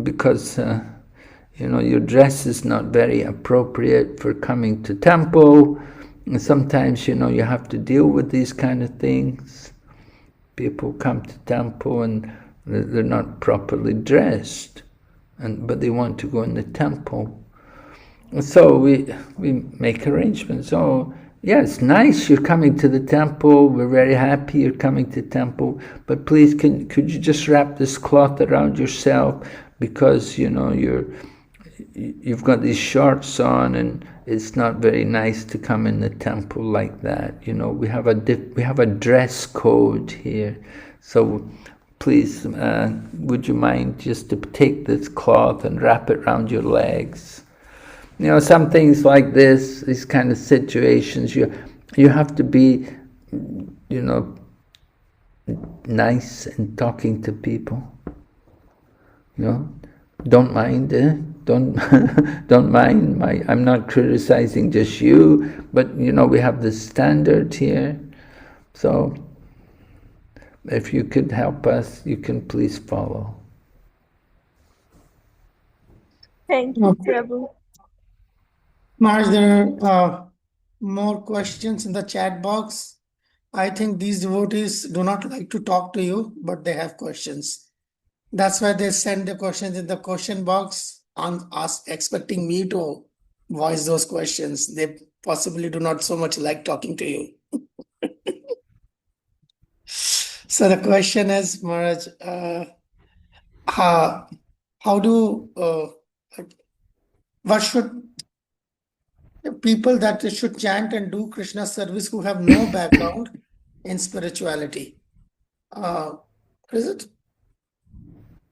because you know, your dress is not very appropriate for coming to temple. And sometimes, you know, you have to deal with these kind of things. People come to temple and they're not properly dressed, but they want to go in the temple. So we make arrangements. So, yeah, it's nice you're coming to the temple. We're very happy you're coming to temple. But please, could you just wrap this cloth around yourself, because, you know, you've got these shorts on, and it's not very nice to come in the temple like that. You know, we have a dress code here, so please, would you mind just to take this cloth and wrap it around your legs? You know, some things like this, these kind of situations, you have to be, you know, nice in talking to people. You know, don't mind, don't don't mind. I'm not criticizing just you, but you know, we have this standard here. So if you could help us, you can please follow. Thank you, Prabhu. Maharaj, there are more questions in the chat box. I think these devotees do not like to talk to you, but they have questions. That's why they send the questions in the question box and expecting me to voice those questions. They possibly do not so much like talking to you. So the question is, Maharaj, what should people that should chant and do Krishna service who have no background in spirituality? What is it?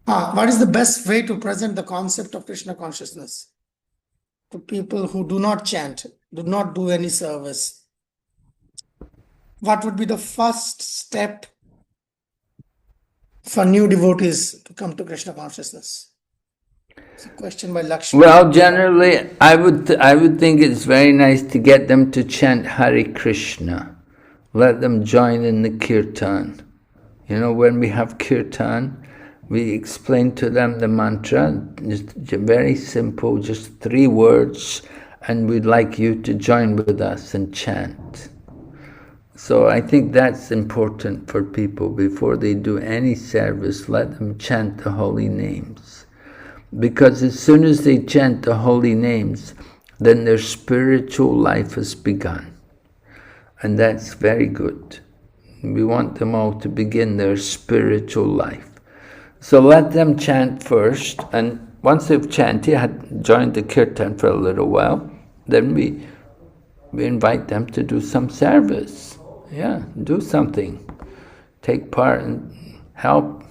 What is the best way to present the concept of Krishna consciousness to people who do not chant, do not do any service? What would be the first step for new devotees to come to Krishna consciousness? It's a question by Lakshmi. Well, generally, I would think it's very nice to get them to chant Hare Krishna. Let them join in the kirtan. You know, when we have kirtan, we explain to them the mantra, just very simple, just 3 words, and we'd like you to join with us and chant. So I think that's important for people. Before they do any service, let them chant the holy names. Because as soon as they chant the holy names, then their spiritual life has begun. And that's very good. We want them all to begin their spiritual life. So let them chant first, and once they've chanted, had joined the kirtan for a little while, then we invite them to do some service. Yeah, do something. Take part and help,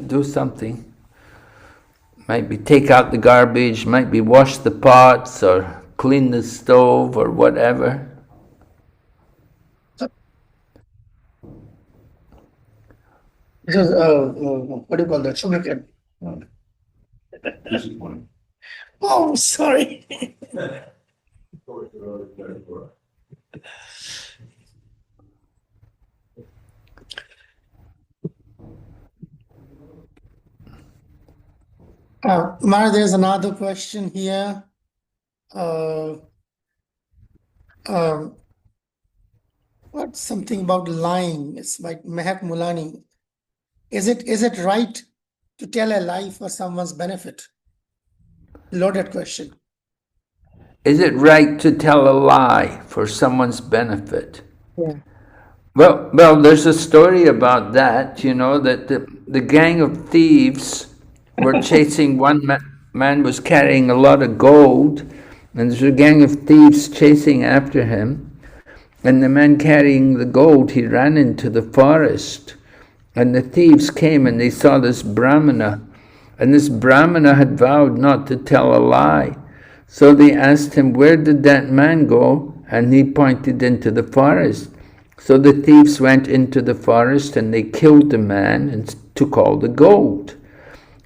do something. Might be take out the garbage, might be wash the pots, or clean the stove, or whatever. This is, what do you call that? Sugarcane. Oh, sorry. Mara, there's another question here. What's something about lying? It's by Mehak Mulani. Is it right to tell a lie for someone's benefit? Loaded question. Is it right to tell a lie for someone's benefit? Yeah. Well, there's a story about that, you know, that the gang of thieves were chasing one man was carrying a lot of gold, and there's a gang of thieves chasing after him. And the man carrying the gold, he ran into the forest. And the thieves came and they saw this Brahmana. And this Brahmana had vowed not to tell a lie. So they asked him, where did that man go? And he pointed into the forest. So the thieves went into the forest and they killed the man and took all the gold.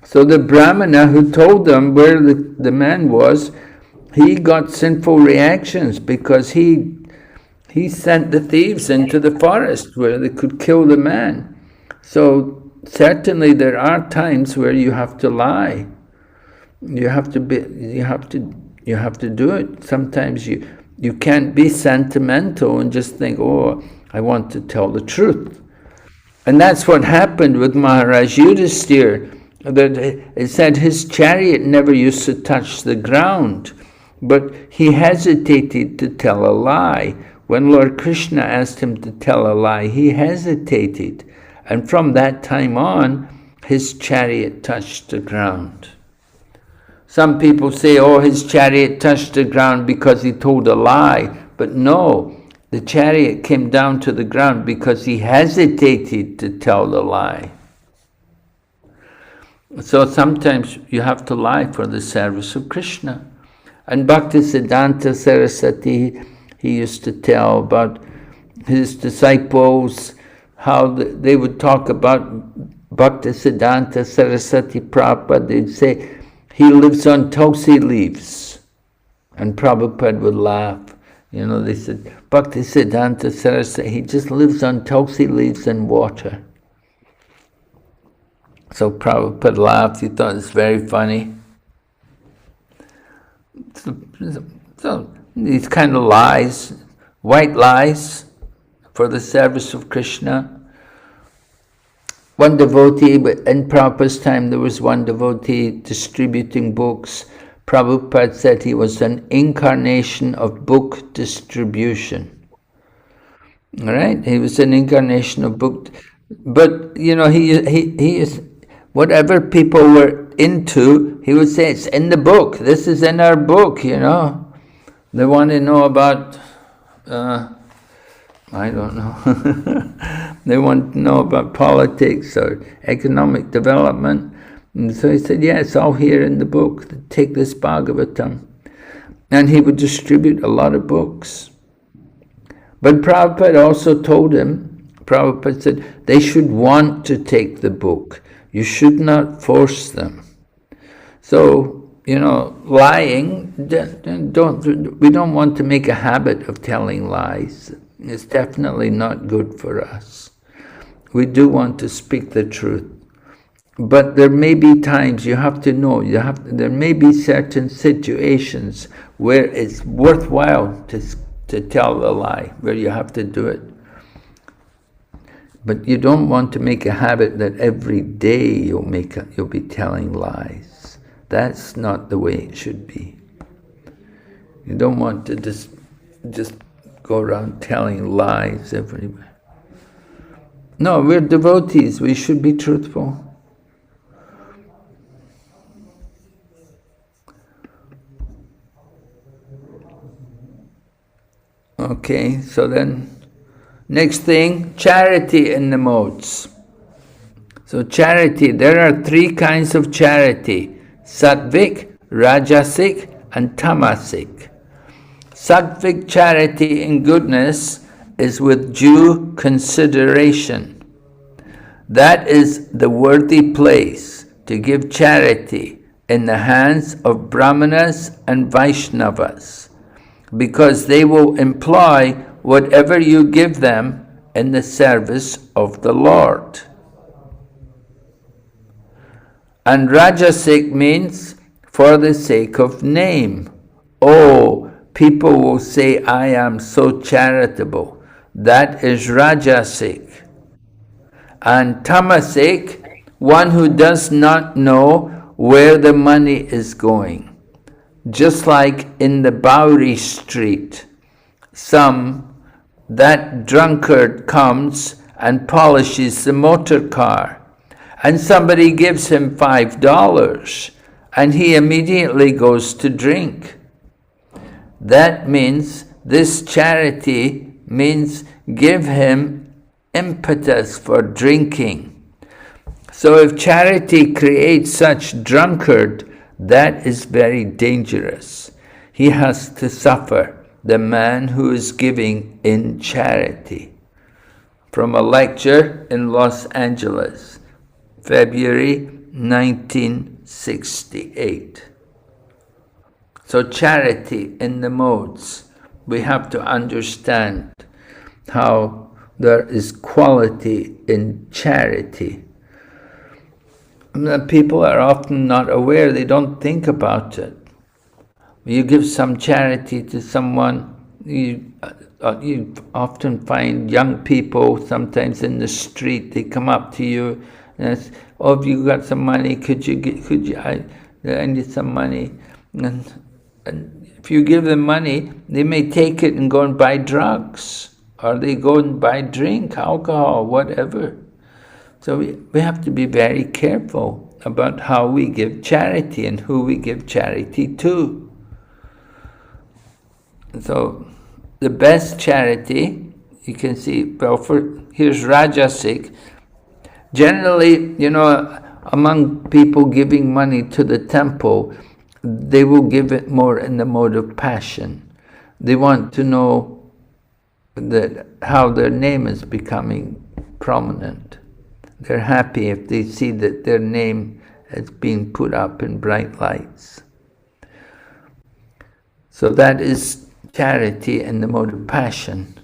So the Brahmana who told them where the man was, he got sinful reactions because he sent the thieves into the forest where they could kill the man. So certainly there are times where you have to lie. You have to do it. Sometimes you can't be sentimental and just think, oh, I want to tell the truth. And that's what happened with Maharaj Yudhisthira. That it said his chariot never used to touch the ground, but he hesitated to tell a lie. When Lord Krishna asked him to tell a lie, he hesitated. And from that time on, his chariot touched the ground. Some people say, oh, his chariot touched the ground because he told a lie. But no, the chariot came down to the ground because he hesitated to tell the lie. So sometimes you have to lie for the service of Krishna. And Bhaktisiddhanta Saraswati, he used to tell about his disciples, how they would talk about Bhaktisiddhanta Saraswati Prabhupada. They'd say, he lives on tulsi leaves. And Prabhupada would laugh. You know, they said, Bhaktisiddhanta Saraswati, he just lives on tulsi leaves and water. So Prabhupada laughed, he thought it was very funny. So these kind of lies, white lies for the service of Krishna. One devotee, in Prabhupada's time there was one devotee distributing books. Prabhupada said he was an incarnation of book distribution. All right, he was an incarnation of book, but you know he is whatever people were into. He would say it's in the book. This is in our book. You know, they want to know about. I don't know. They want to know about politics or economic development. And so he said, yeah, it's all here in the book. Take this Bhagavatam. And he would distribute a lot of books. But Prabhupada also told him, Prabhupada said, they should want to take the book. You should not force them. So, you know, lying, we don't want to make a habit of telling lies. It's definitely not good for us. We do want to speak the truth. But there may be times you have to know, there may be certain situations where it's worthwhile to tell a lie, where you have to do it. But you don't want to make a habit that every day you'll be telling lies. That's not the way it should be. You don't want to just go around telling lies everywhere. No, we're devotees. We should be truthful. Okay, so then, next thing, charity in the modes. So charity, there are three kinds of charity: Sattvic, Rajasic, and Tamasic. Sattvic charity in goodness is with due consideration. That is the worthy place to give charity in the hands of Brahmanas and Vaishnavas, because they will employ whatever you give them in the service of the Lord. And Rajasic means for the sake of name. Oh, people will say, I am so charitable. That is Rajasic. And Tamasic, one who does not know where the money is going. Just like in the Bowery Street, that drunkard comes and polishes the motor car, and somebody gives him $5, and he immediately goes to drink. That means this charity means give him impetus for drinking. So if charity creates such drunkard, that is very dangerous. He has to suffer, the man who is giving in charity. From a lecture in Los Angeles, February 1968. So charity in the modes, we have to understand how there is quality in charity. People are often not aware, they don't think about it. You give some charity to someone, you often find young people sometimes in the street, they come up to you and ask, oh, have you got some money, I need some money. And if you give them money, they may take it and go and buy drugs, or they go and buy drink, alcohol, whatever. So we have to be very careful about how we give charity and who we give charity to. So the best charity, you can see, well, here's Rajasic. Generally, you know, among people giving money to the temple, they will give it more in the mode of passion. They want to know how their name is becoming prominent. They're happy if they see that their name is being put up in bright lights. So that is charity in the mode of passion,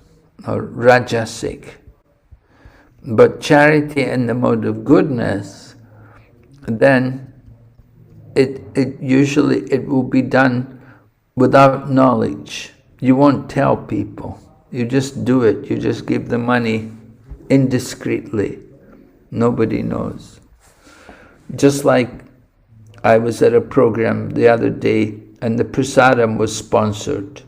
or Rajasic. But charity in the mode of goodness, then it usually will be done without knowledge. You won't tell people. You just do it. You just give the money indiscreetly. Nobody knows. Just like I was at a program the other day and the prasadam was sponsored.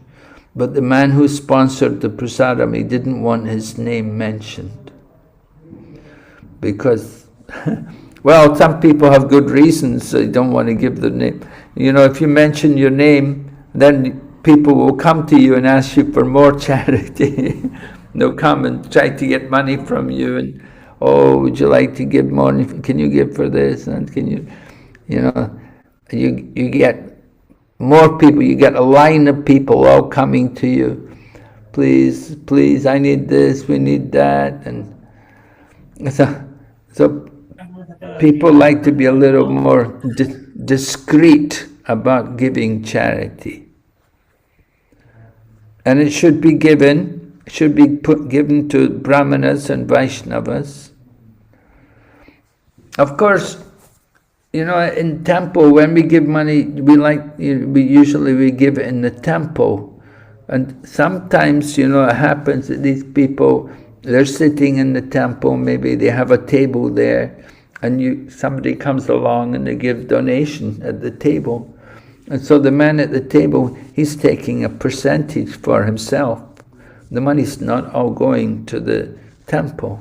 But the man who sponsored the prasadam, he didn't want his name mentioned. Because, well, some people have good reasons, so they don't want to give the name. You know, if you mention your name, then people will come to you and ask you for more charity. They'll come and try to get money from you, and, oh, would you like to give money? Can you give for this? And can you, you get more people, you get a line of people all coming to you. Please, please, I need this, we need that. And so people like to be a little more discreet about giving charity. And it should be given, given to Brahmanas and Vaishnavas. Of course, you know, in temple, when we give money, we usually give it in the temple. And sometimes, you know, it happens that these people, they're sitting in the temple, maybe they have a table there, and somebody comes along and they give donation at the table. And so the man at the table, he's taking a percentage for himself. The money's not all going to the temple.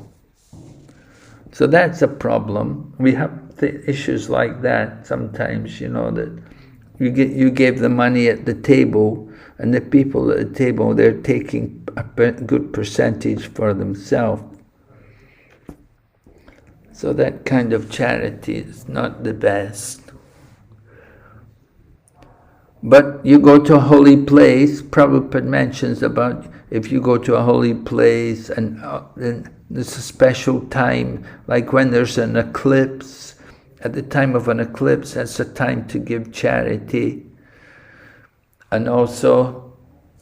So that's a problem. We have issues like that sometimes, you know, that you gave the money at the table, and the people at the table, they're taking a good percentage for themselves. So that kind of charity is not the best. But you go to a holy place, Prabhupada mentions about if you go to a holy place and there's a special time, like when there's an eclipse. At the time of an eclipse, that's a time to give charity. And also,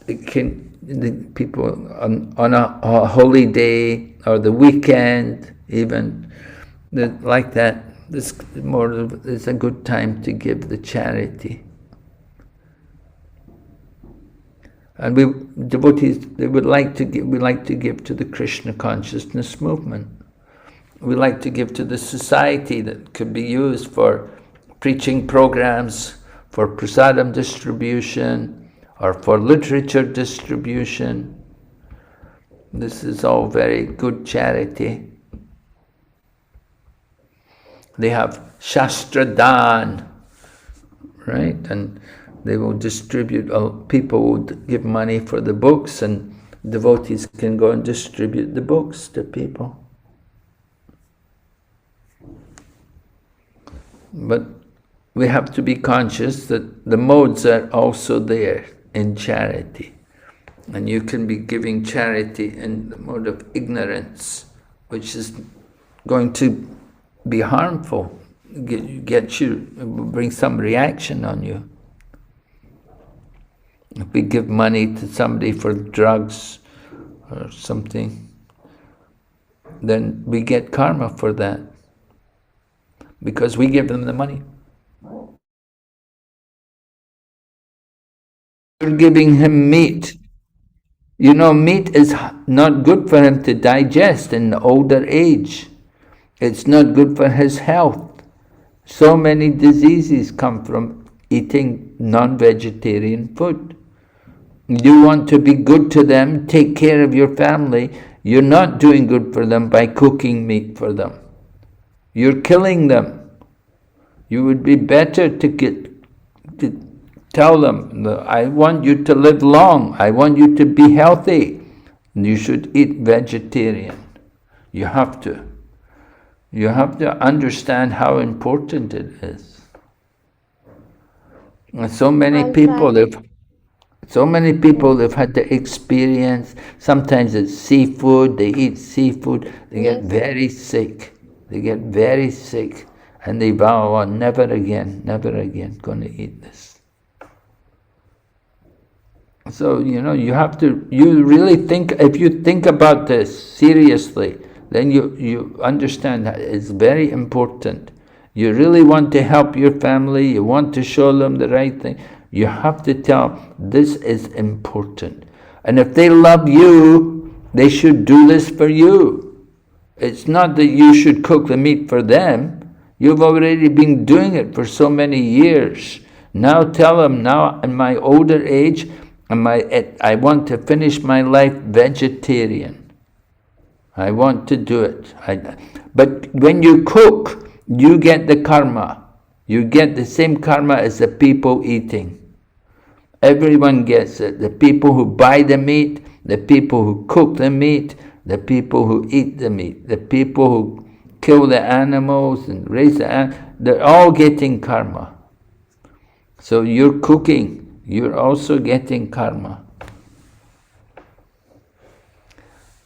the people on a holy day or the weekend, even like that, it's a good time to give the charity. And devotees, we like to give to the Krishna consciousness movement. We like to give to the society that could be used for preaching programs, for prasadam distribution, or for literature distribution. This is all very good charity. They have Shastra Dan, right? And they will distribute, people will give money for the books, and devotees can go and distribute the books to people. But we have to be conscious that the modes are also there in charity. And you can be giving charity in the mode of ignorance, which is going to be harmful, bring some reaction on you. If we give money to somebody for drugs or something, then we get karma for that, because we give them the money. You're giving him meat. You know, meat is not good for him to digest in the older age. It's not good for his health. So many diseases come from eating non-vegetarian food. You want to be good to them, take care of your family. You're not doing good for them by cooking meat for them. You're killing them. You would be better to tell them, I want you to live long. I want you to be healthy. You should eat vegetarian. You have to. You have to understand how important it is. And so many people have had the experience. Sometimes it's seafood, they eat seafood, they get very sick. They get very sick, and they vow, oh, never again going to eat this. So, you know, you really think, if you think about this seriously, then you understand that it's very important. You really want to help your family, you want to show them the right thing, you have to tell them, this is important. And if they love you, they should do this for you. It's not that you should cook the meat for them. You've already been doing it for so many years. Now tell them, now in my older age, I want to finish my life vegetarian. I want to do it. But when you cook, you get the karma. You get the same karma as the people eating. Everyone gets it. The people who buy the meat, the people who cook the meat, the people who eat the meat, the people who kill the animals and raise the animals, they're all getting karma. So you're cooking, you're also getting karma.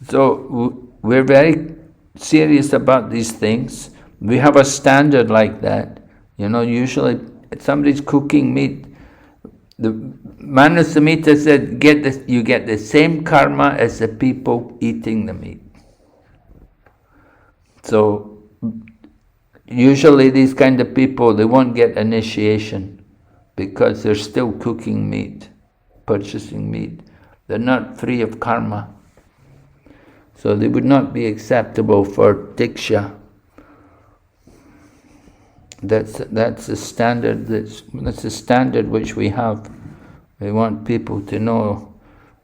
So we're very serious about these things, We have a standard like that. You know, usually if somebody's cooking meat, the Manu Samhita said, you get the same karma as the people eating the meat. So usually these kind of people, they won't get initiation because they're still cooking meat, purchasing meat. They're not free of karma. So they would not be acceptable for diksha. That's the standard. That's the standard which we have. We want people to know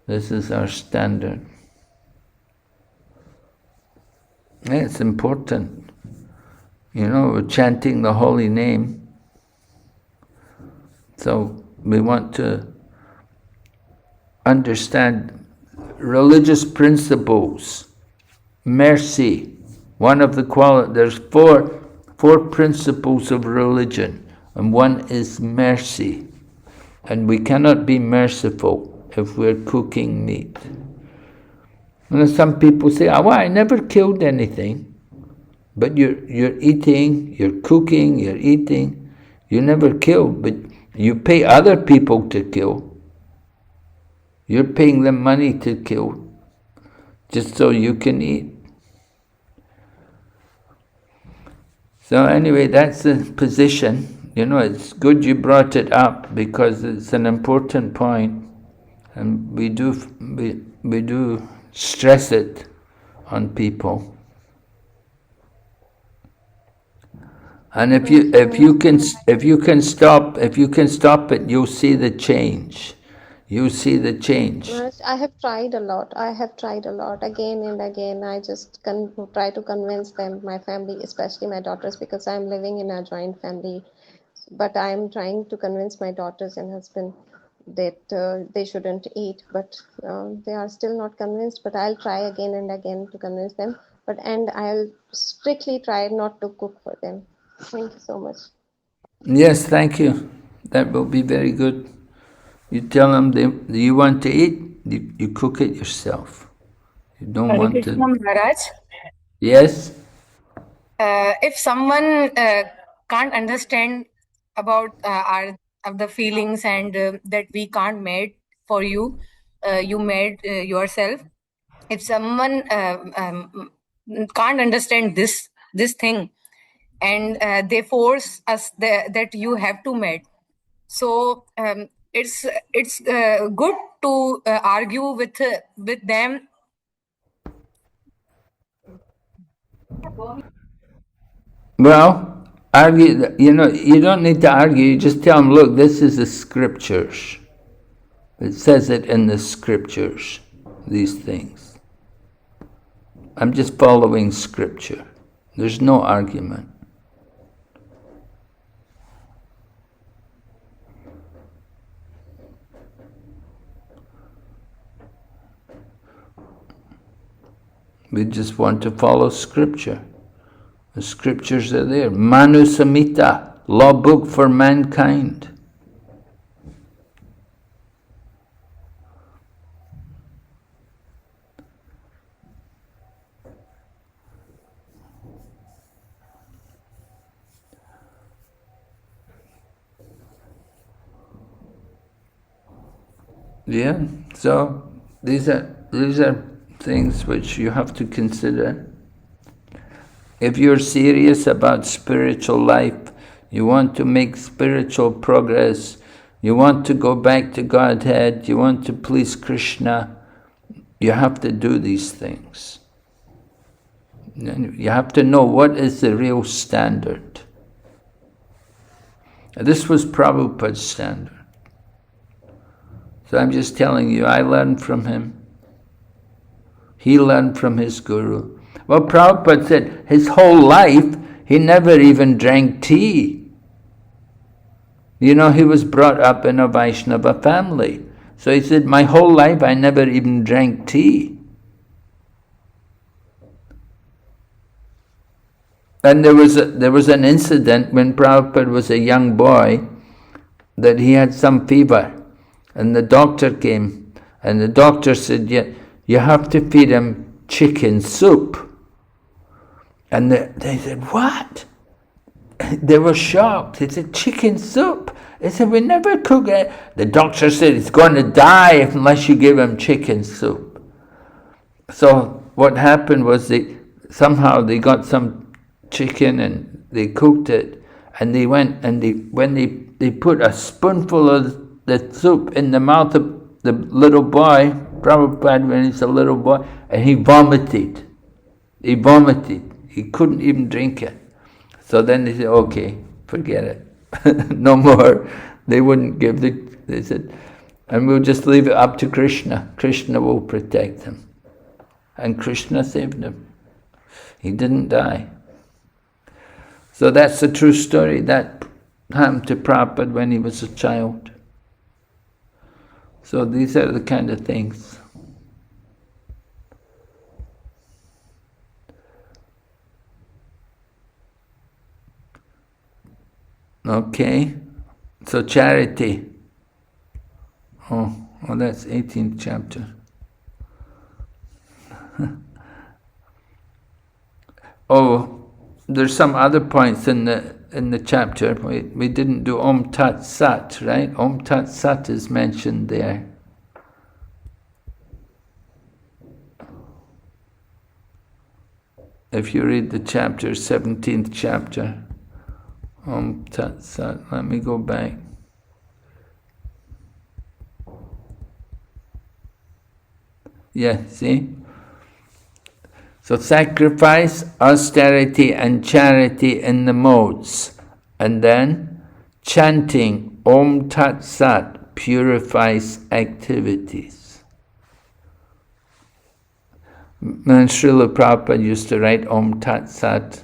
this is our standard. It's important. You know, we're chanting the holy name. So we want to understand religious principles. Mercy. One of the there's four principles of religion, and one is mercy. And we cannot be merciful if we're cooking meat. And some people say, "Oh, well, I never killed anything." But you're eating, you're cooking, you're eating. You never killed, but you pay other people to kill. You're paying them money to kill, just so you can eat. So anyway, that's the position. You know, it's good you brought it up because it's an important point, and we do stress it on people. And if you can stop it, you'll see the change. You see the change. Yes, I have tried a lot. Again and again. I just try to convince them, my family, especially my daughters, because I'm living in a joint family. But I'm trying to convince my daughters and husband that they shouldn't eat. But they are still not convinced. But I'll try again and again to convince them. And I'll strictly try not to cook for them. Thank you so much. Yes, thank you. That will be very good. You tell them you want to eat, you cook it yourself. You don't Hare want Krishna, to. Maharaj. Yes? If someone can't understand about the feelings and that we can't made for you, you made yourself. If someone can't understand this thing, and they force us that you have to made. So it's good to argue with them. Well, argue, you don't need to argue, you just tell them, look, this is the scriptures. It says it in the scriptures, these things. I'm just following scripture. There's no argument. We just want to follow scripture. The scriptures are there. Manu Samhita, law book for mankind. Yeah, so these are things which you have to consider. If you're serious about spiritual life, you want to make spiritual progress, you want to go back to Godhead, you want to please Krishna, you have to do these things. You have to know what is the real standard. This was Prabhupada's standard. So I'm just telling you, I learned from him. He learned from his guru. Well, Prabhupada said his whole life, he never even drank tea. You know, he was brought up in a Vaishnava family. So he said, my whole life I never even drank tea. And there was an incident when Prabhupada was a young boy that he had some fever. And the doctor came, and the doctor said, you have to feed him chicken soup. And they said, what? They were shocked. They said, chicken soup. They said, we never cook it. The doctor said, he's going to die unless you give him chicken soup. So what happened was somehow they got some chicken and they cooked it, and they went and when they put a spoonful of the soup in the mouth of the little boy, Prabhupada when he's a little boy, and he vomited. He vomited. He couldn't even drink it. So then they said, okay, forget it. No more. They wouldn't give they said, and we'll just leave it up to Krishna. Krishna will protect him. And Krishna saved him. He didn't die. So that's the true story. That happened to Prabhupada when he was a child. So these are the kind of things. Okay, so charity. Oh, that's 18th chapter. Oh, there's some other points in the chapter. We didn't do Om Tat Sat, right? Om Tat Sat is mentioned there. If you read the chapter, 17th chapter. Om Tat Sat. Let me go back. Yeah, see? So sacrifice, austerity and charity in the modes. And then chanting Om Tat Sat purifies activities. And Srila Prabhupada used to write Om Tat Sat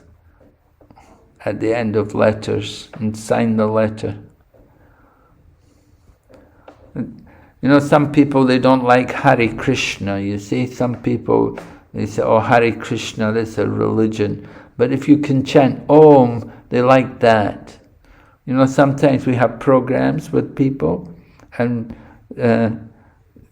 at the end of letters and sign the letter. You know, some people, they don't like Hare Krishna, you see. Some people, they say, oh, Hare Krishna, that's a religion. But if you can chant Om, they like that. You know, sometimes we have programs with people, and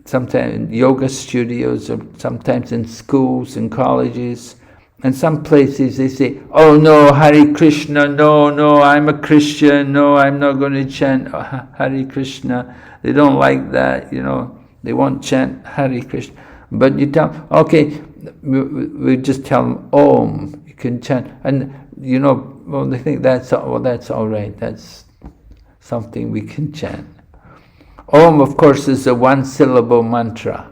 sometimes in yoga studios, or sometimes in schools and colleges, and some places they say, oh no, Hare Krishna, no, I'm a Christian, no, I'm not going to chant Hare Krishna. They don't like that, you know, they won't chant Hare Krishna. But you tell them, okay, we just tell them Om, you can chant, and you know, well, they think that's all right, that's something we can chant. Om, of course, is a one-syllable mantra.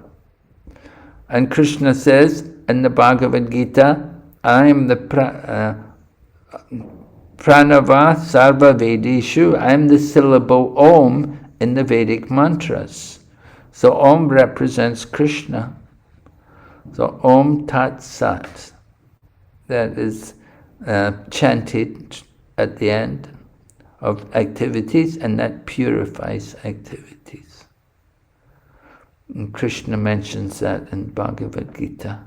And Krishna says in the Bhagavad Gita, I am the Pranava Sarva Vedeshu, I am the syllable Om in the Vedic mantras. So Om represents Krishna. So Om Tat Sat, that is chanted at the end of activities, and that purifies activities. And Krishna mentions that in Bhagavad Gita.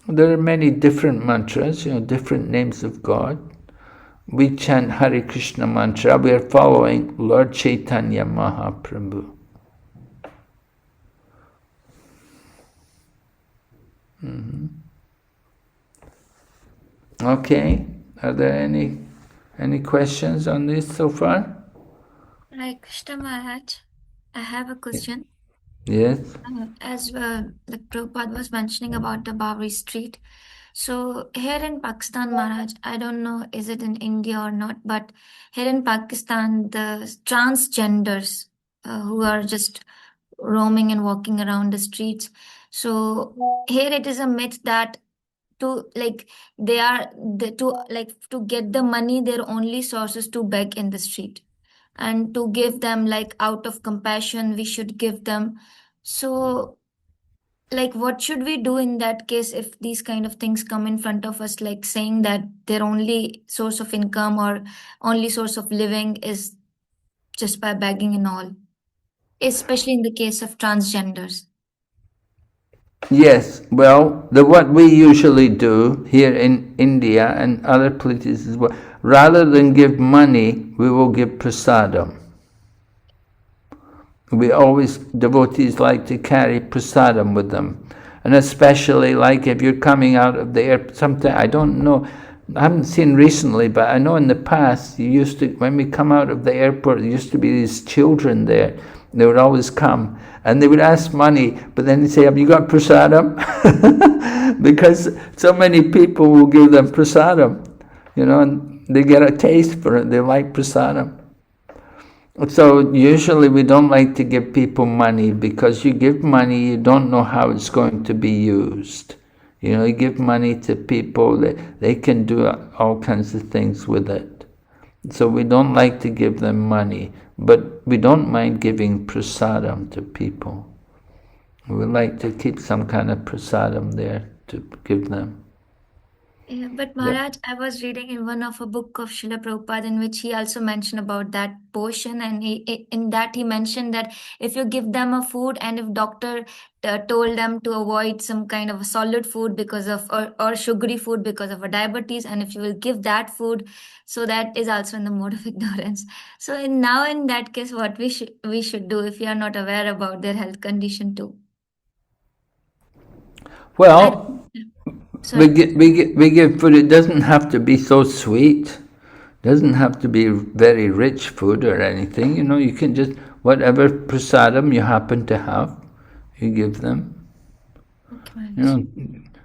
There are many different mantras, you know, different names of God. We chant Hare Krishna mantra, we are following Lord Chaitanya Mahaprabhu. Okay, are there any questions on this so far? Like Krishna Maharaj, I have a question. Yes. As like Prabhupada was mentioning about the Bawri Street. So here in Pakistan, Maharaj, I don't know is it in India or not, but here in Pakistan, the transgenders who are just roaming and walking around the streets. So here it is a myth that to like to get the money, their only source is to beg in the street, and to give them like out of compassion we should give them. So like what should we do in that case if these kind of things come in front of us, like saying that their only source of income or only source of living is just by begging and all, especially in the case of transgenders? Yes, well, what we usually do here in India and other places as well, rather than give money, we will give prasadam. We always, devotees like to carry prasadam with them. And especially like if you're coming out of the air, sometimes, I don't know, I haven't seen recently, but I know in the past, when we come out of the airport, there used to be these children there. They would always come, and they would ask money, but then they'd say, have you got prasadam? Because so many people will give them prasadam, and they get a taste for it. They like prasadam. So usually we don't like to give people money, because you give money, you don't know how it's going to be used. You give money to people, they can do all kinds of things with it. So we don't like to give them money, but we don't mind giving prasadam to people. We like to keep some kind of prasadam there to give them. Yeah, but Maharaj, I was reading in one of a book of Srila Prabhupada in which he also mentioned about that portion, and in that he mentioned that if you give them a food and if doctor told them to avoid some kind of a solid food because of or sugary food because of a diabetes, and if you will give that food, so that is also in the mode of ignorance. So in that case, what we should do if we are not aware about their health condition too? Well, Sorry. we give food. It doesn't have to be so sweet. It doesn't have to be very rich food or anything. You can just, whatever prasadam you happen to have, you give them. Okay.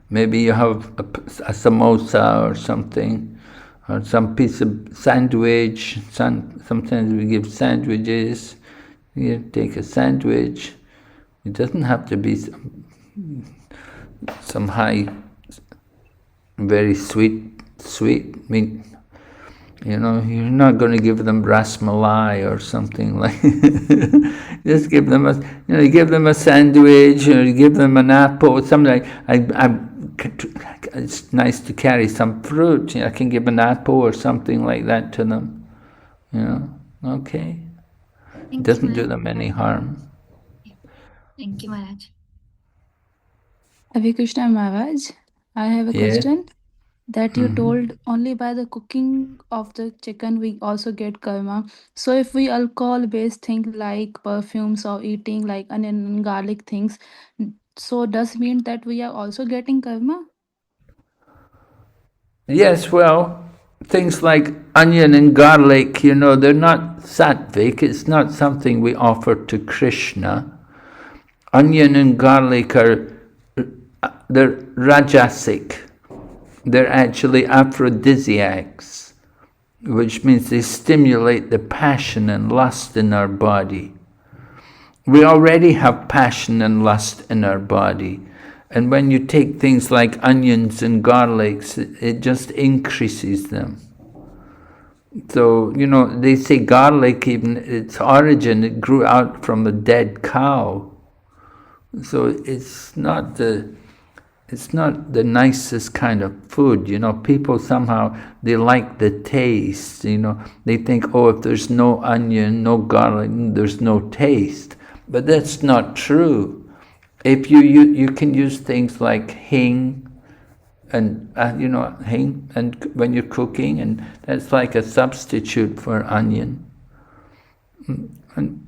Maybe you have a samosa or something, or some piece of sandwich. Sometimes we give sandwiches. You take a sandwich. It doesn't have to be some high, very sweet. I mean, you're not going to give them ras malai or something like. Just give them you give them a sandwich, or you give them an apple. Something it's nice to carry some fruit. I can give an apple or something like that to them. Okay. It doesn't do them any harm. Thank you, Maharaj. Hare Krishna Maharaj, I have a question. That you told only by the cooking of the chicken we also get karma. So if we alcohol-based things like perfumes or eating like onion and garlic things, so does mean that we are also getting karma? Yes, well, things like onion and garlic, they're not sattvic. It's not something we offer to Krishna. Onion and garlic they're rajasic. They're actually aphrodisiacs, which means they stimulate the passion and lust in our body. We already have passion and lust in our body. And when you take things like onions and garlics, it just increases them. So, they say garlic, even its origin, it grew out from a dead cow. So it's not the nicest kind of food. People somehow, they like the taste. They think, oh, if there's no onion, no garlic, there's no taste. But that's not true. If you can use things like hing, and hing, and when you're cooking, and that's like a substitute for onion. And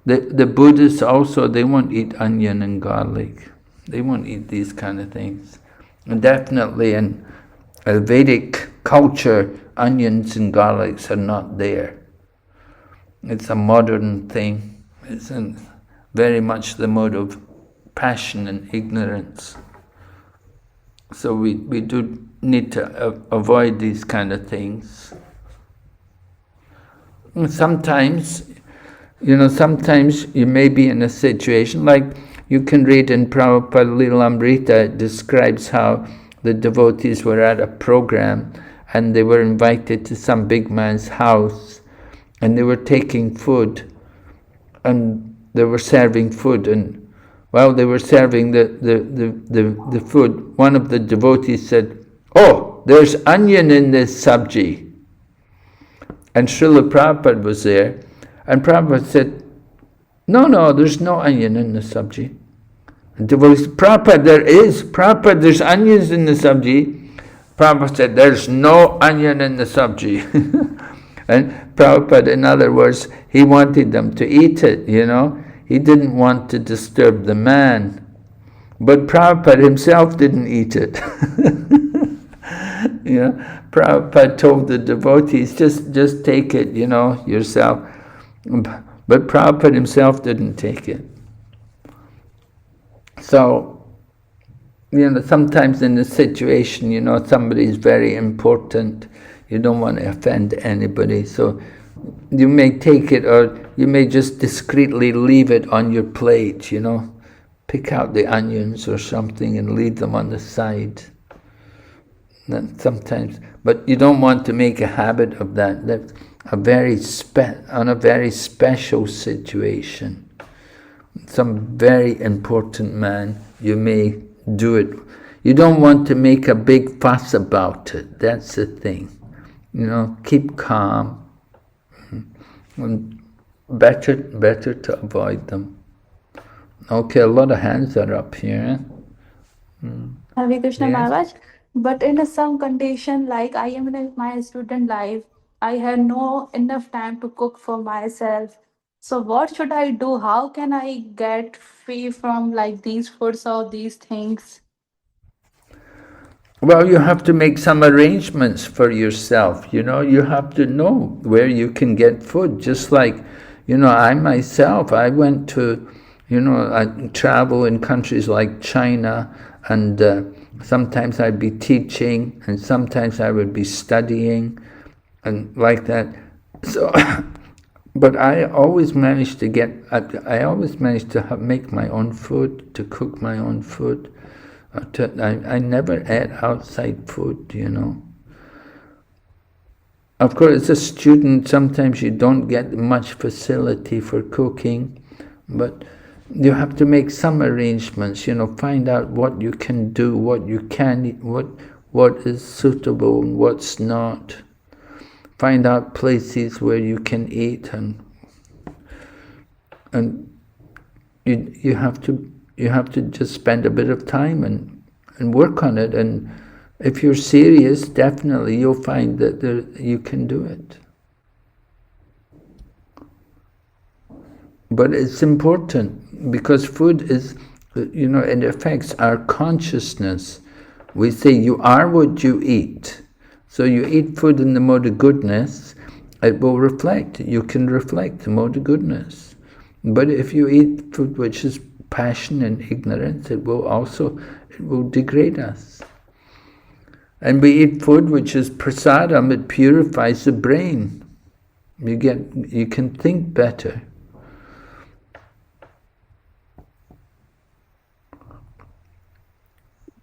the Buddhists also, they won't eat onion and garlic. They won't eat these kind of things. And definitely in a Vedic culture, onions and garlics are not there. It's a modern thing. It's very much the mode of passion and ignorance. So we do need to avoid these kind of things. And sometimes you may be in a situation, like you can read in Prabhupada Lilamrita, it describes how the devotees were at a program and they were invited to some big man's house and they were taking food and they were serving food, and while they were serving the food, one of the devotees said, "Oh, there's onion in this sabji." And Srila Prabhupada was there, and Prabhupada said, No, there's no onion in the sabji. And devotee said, Prabhupada, there's onions in the sabji. Prabhupada said, there's no onion in the sabji. And Prabhupada, in other words, he wanted them to eat it, he didn't want to disturb the man. But Prabhupada himself didn't eat it. Prabhupada told the devotees, just take it, yourself. But Prabhupada himself didn't take it. So, sometimes in a situation, somebody is very important, you don't want to offend anybody, so you may take it, or you may just discreetly leave it on your plate, pick out the onions or something and leave them on the side. Sometimes, but you don't want to make a habit of that. That's on a very special situation. Some very important man, you may do it. You don't want to make a big fuss about it. That's the thing. Keep calm. And better to avoid them. Okay, a lot of hands are up here. Hare Krishna Yes. Maharaj. But in some condition, like I am in my student life, I had no enough time to cook for myself. So what should I do? How can I get free from like these foods or these things? Well, you have to make some arrangements for yourself. You have to know where you can get food. Just like, I myself, I went to, I travel in countries like China, and sometimes I'd be teaching, and sometimes I would be studying, and like that. So, but I always managed to make my own food, to cook my own food. I never ate outside food, Of course, as a student, sometimes you don't get much facility for cooking, but you have to make some arrangements, find out what you can do, what you can eat, what is suitable and what's not. Find out places where you can eat, and you have to just spend a bit of time and work on it. And if you're serious, definitely you'll find that you can do it. But it's important because food is, it affects our consciousness. We say you are what you eat. So you eat food in the mode of goodness, it will reflect. You can reflect the mode of goodness. But if you eat food which is passion and ignorance, it will degrade us. And we eat food which is prasadam, it purifies the brain. You can think better.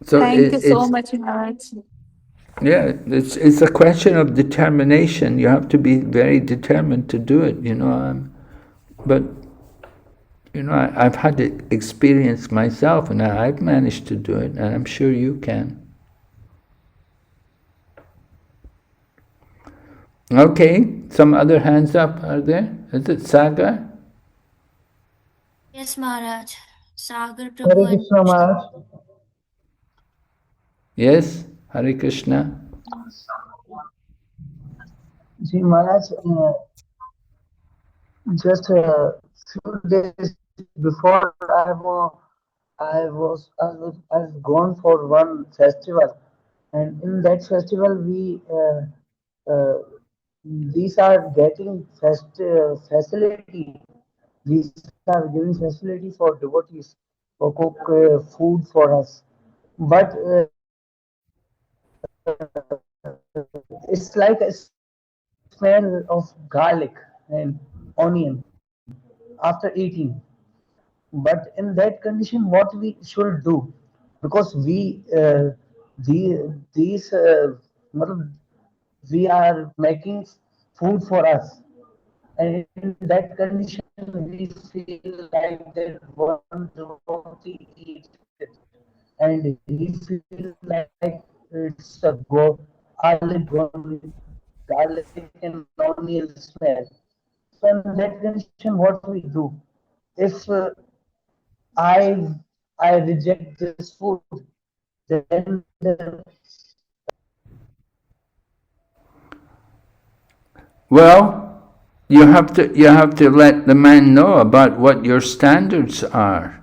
So Thank you so much, Maharaj. Yeah, it's a question of determination. You have to be very determined to do it, But I've had experience myself, and I've managed to do it, and I'm sure you can. Okay, some other hands up, are there? Is it Sagar? Yes, Maharaj. Sagar Hare Prabhu and Krishna Maharaj. Yes, Hare Krishna. See Maharaj, just a few days before I've gone for one festival, and in that festival these are getting facility. These are giving facility for devotees for cook food for us, but it's like a smell of garlic and onion after eating. But in that condition, what we should do? Because matlab, we are making food for us, and in that condition, we feel like that one devotee eat it, and he feels like it's a garlic and onion smell. So in that condition, what we do? If I I reject this food, then Well, you have to let the man know about what your standards are.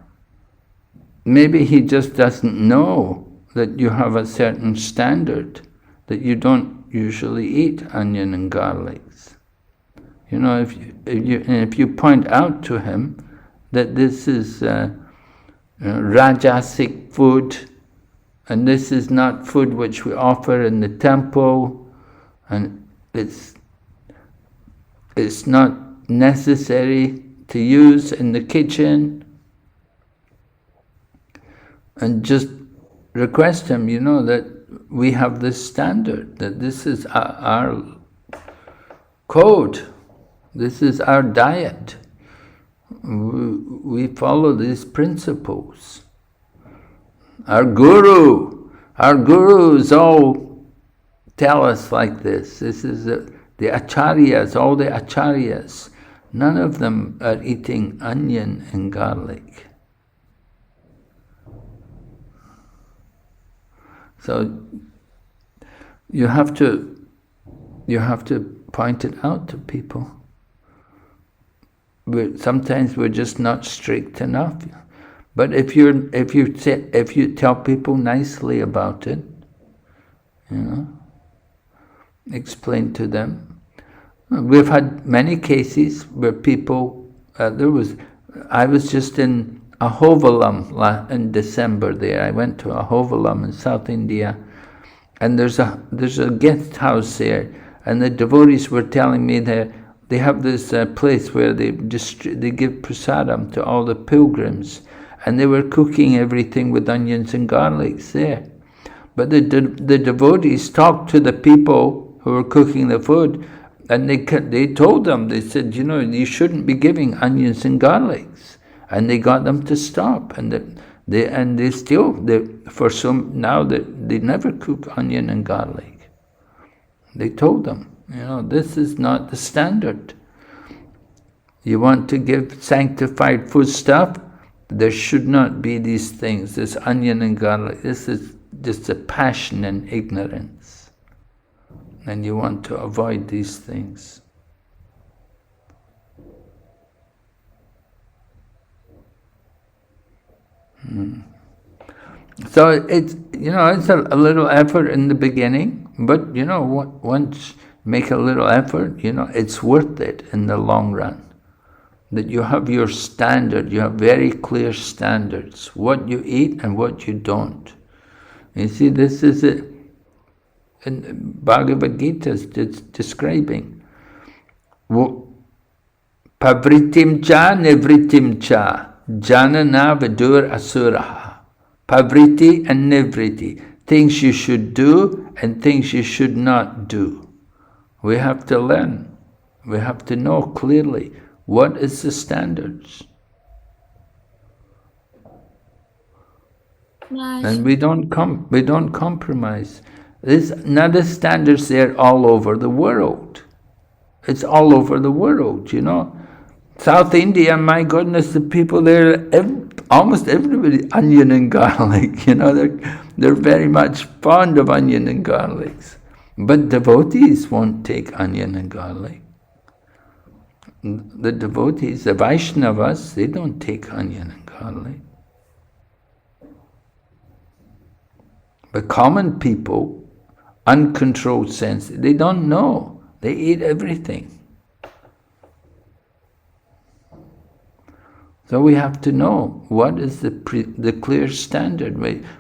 Maybe he just doesn't know that you have a certain standard, that you don't usually eat onion and garlics. You know, if you point out to him that this is rajasic food, and this is not food which we offer in the temple, and it's not necessary to use in the kitchen, and just request him, you know, that we have this standard, that this is our code, this is our diet. We follow these principles. Our gurus all tell us like this. This is the acharyas, all the acharyas. None of them are eating onion and garlic. So you have to point it out to people. Sometimes we're just not strict enough. But if you tell people nicely about it, you know, explain to them. We've had many cases where people. I was just in Ahovalam in December. There, I went to Ahovalam in South India, and there's a guest house there, and the devotees were telling me that they have this place where they give prasadam to all the pilgrims, and they were cooking everything with onions and garlics there. But the devotees talked to the people who were cooking the food, and they told them, they said, you know, you shouldn't be giving onions and garlics, and they got them to stop, and they never cook onion and garlic. They told them, you know, this is not the standard. You want to give sanctified food stuff, there should not be these things, this onion and garlic. This is just a passion and ignorance. And you want to avoid these things. So it's a little effort in the beginning, but you know, once make a little effort, you know, it's worth it in the long run. That you have your standard, you have very clear standards, what you eat and what you don't. You see, this is it. And Bhagavad Gita is describing Pavritim cha nivritim cha janana vidur asuraha. Pavriti and nivriti, things you should do and things you should not do. We have to learn. We have to know clearly what is the standards. Nice. And we don't compromise. There's another standards there all over the world. It's all over the world, you know. South India, my goodness, the people there, almost everybody, onion and garlic, you know, they're very much fond of onion and garlics. But devotees won't take onion and garlic. The devotees, the Vaishnavas, they don't take onion and garlic. But common people, uncontrolled sense, they don't know. They eat everything. So we have to know what is the clear standard.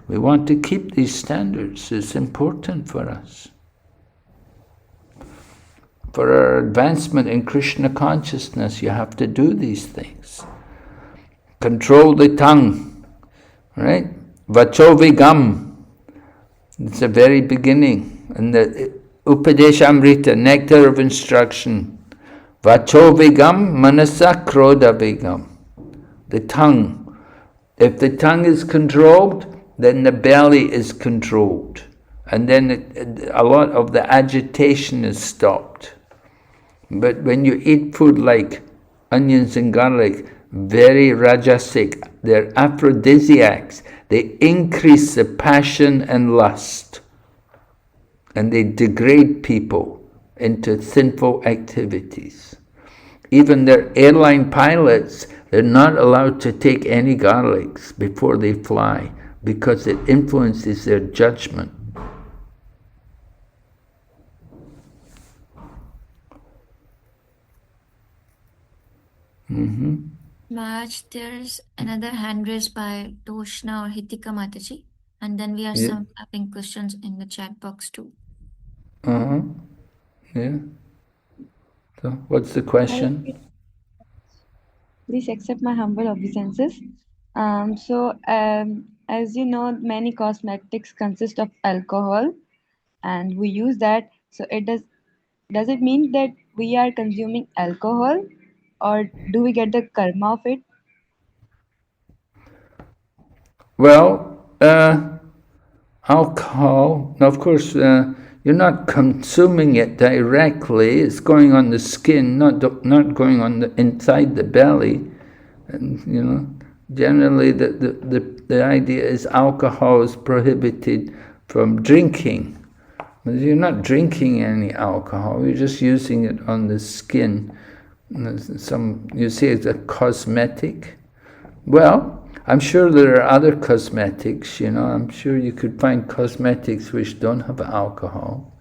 We want to keep these standards. It's important for us. For our advancement in Krishna consciousness, you have to do these things. Control the tongue, right? Vachovigam. It's the very beginning. And the Upadeshamrita, nectar of instruction. Vachovigam manasa krodavigam. The tongue. If the tongue is controlled, then the belly is controlled. And then a lot of the agitation is stopped. But when you eat food like onions and garlic, very rajasic, they're aphrodisiacs. They increase the passion and lust. And they degrade people into sinful activities. even their airline pilots, they're not allowed to take any garlics before they fly because it influences their judgment. Maharaj, there's another hand raised by Toshna or Hitika Mataji, and then we have Yeah. some tapping questions in the chat box too. Yeah. So what's the question? Please accept my humble obeisances. As you know, many cosmetics consist of alcohol, and we use that. So does it mean that we are consuming alcohol, or do we get the karma of it? Well, alcohol, now of course, you're not consuming it directly. It's going on the skin, not going on the inside the belly. And generally the idea is alcohol is prohibited from drinking. But you're not drinking any alcohol. You're just using it on the skin. You say it's a cosmetic. Well, I'm sure there are other cosmetics, I'm sure you could find cosmetics which don't have alcohol.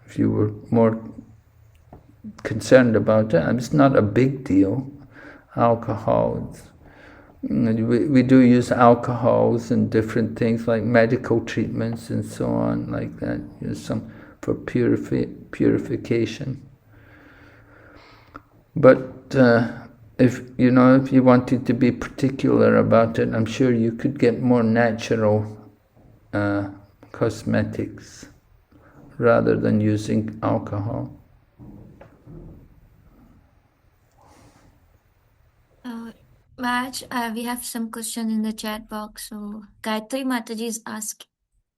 If you were more concerned about it, it's not a big deal. Alcohol, we do use alcohols and different things like medical treatments and so on, like that. Use some for purification. But if you wanted to be particular about it, I'm sure you could get more natural cosmetics rather than using alcohol. Maharaj, we have some questions in the chat box. So Gayatri Mataji is asking.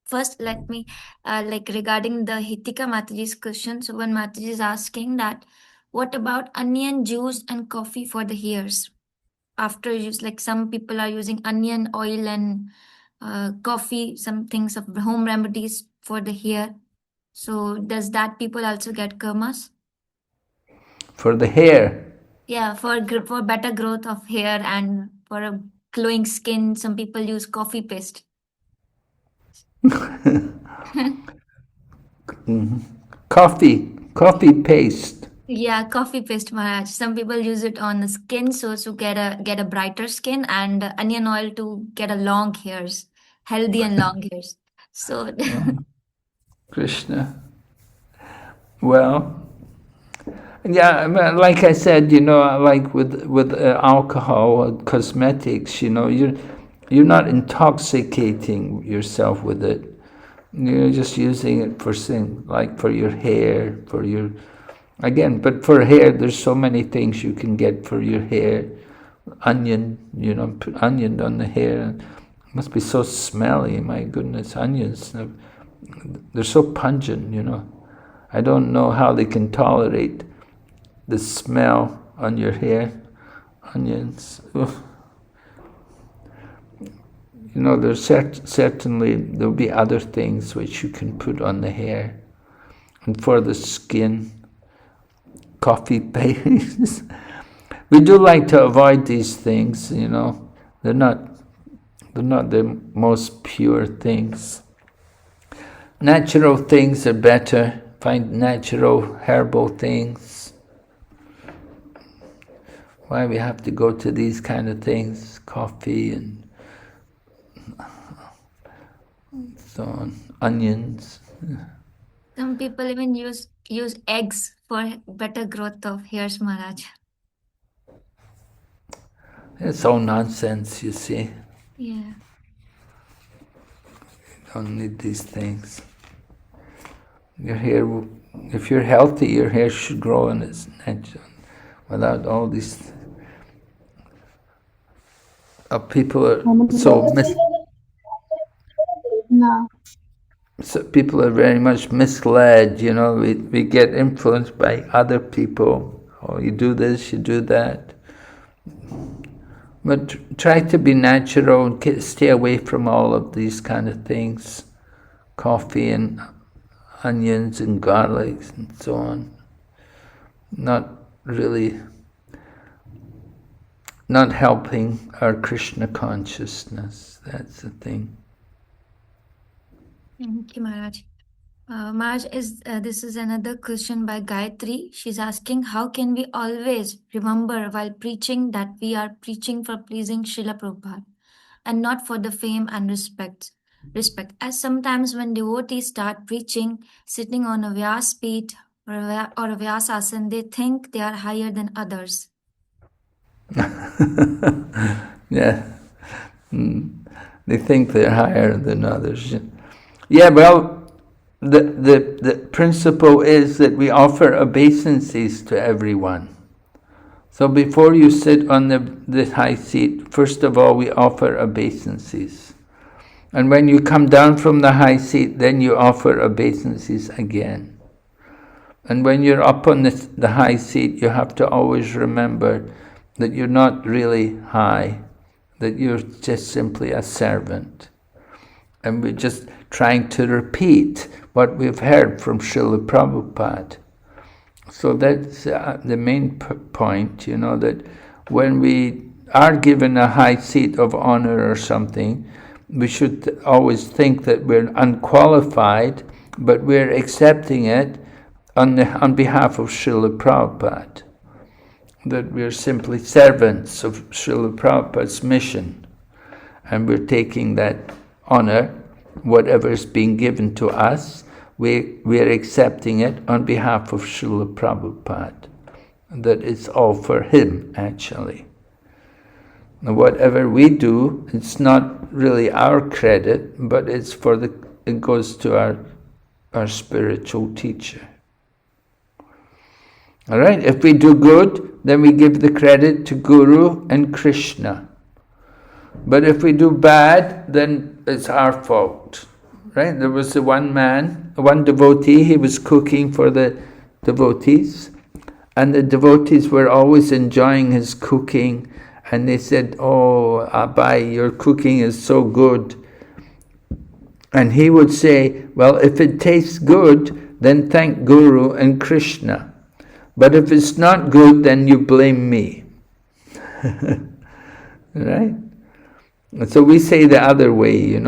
First, let me regarding the Hitika Mataji's question. So when Mataji is asking that, what about onion juice and coffee for the hairs? After use, like some people are using onion oil and coffee, some things of home remedies for the hair. So does that people also get karmas? For the hair? Yeah, for better growth of hair and for a glowing skin, some people use coffee paste. Coffee paste. Yeah, coffee paste, Maharaj. Some people use it on the skin so to get a brighter skin, and onion oil to get a long hairs, healthy and long hairs. So Krishna. Well, yeah, like I said, like with alcohol, cosmetics, you're not intoxicating yourself with it. You're just using it for things like for your hair, but for hair, there's so many things you can get for your hair. Onion, put onion on the hair. It must be so smelly, my goodness, onions. They're so pungent, I don't know how they can tolerate the smell on your hair. Onions. There's certainly there'll be other things which you can put on the hair. And for the skin, coffee paste. We do like to avoid these things, They're not the most pure things. Natural things are better. Find natural herbal things. Why we have to go to these kind of things, coffee and so on, onions. some people even use eggs for better growth of hairs, Maharaj. It's all nonsense, you see. Yeah. You don't need these things. Your hair, if you're healthy, your hair should grow in its natural, without all these. People are so people are very much misled. We get influenced by other people. Oh, you do this, you do that. But try to be natural and stay away from all of these kind of things, coffee and onions and garlics and so on. Not really not helping our Krishna consciousness. That's the thing. Thank you, Maharaj. Maharaj, this is another question by Gayatri. She's asking, how can we always remember while preaching that we are preaching for pleasing Srila Prabhupada and not for the fame and respect? As sometimes when devotees start preaching, sitting on a Vyas Peeth or a Vyasasana, they think they are higher than others. Yeah. They think they're higher than others. Yeah, well, the principle is that we offer obeisances to everyone. So before you sit on the high seat, first of all, we offer obeisances. And when you come down from the high seat, then you offer obeisances again. And when you're up on the high seat, you have to always remember that you're not really high, that you're just simply a servant. And we're just trying to repeat what we've heard from Srila Prabhupada. So that's the main point, that when we are given a high seat of honor or something, we should always think that we're unqualified, but we're accepting it on behalf of Srila Prabhupada. That we're simply servants of Srila Prabhupada's mission. And we're taking that honor, whatever is being given to us, we're accepting it on behalf of Srila Prabhupada. That it's all for him, actually. And whatever we do, it's not really our credit, but it goes to our spiritual teacher. All right, if we do good, then we give the credit to Guru and Krishna. But if we do bad, then it's our fault. Right? There was one devotee, he was cooking for the devotees, and the devotees were always enjoying his cooking, and they said, "Oh, Abai, your cooking is so good." And he would say, "Well, if it tastes good, then thank Guru and Krishna. But if it's not good, then you blame me." Right? So we say the other way,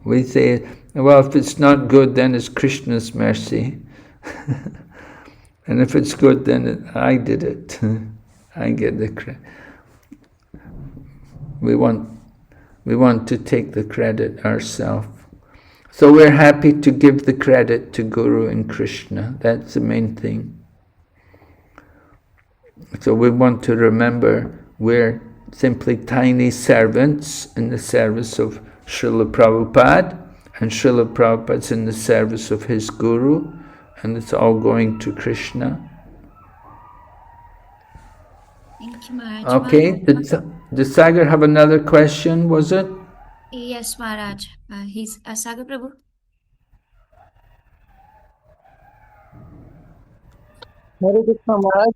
We say, well, if it's not good, then it's Krishna's mercy. And if it's good, then I did it. I get the credit. We want to take the credit ourselves. So we're happy to give the credit to Guru and Krishna. That's the main thing. So we want to remember we're simply tiny servants in the service of Srila Prabhupada, and Srila Prabhupada's in the service of his Guru, and it's all going to Krishna. Thank you, Maharaj. Okay, did Sagar have another question, was it? Yes, Maharaj. He's Sagar Prabhu. Hare Krishna Maharaj.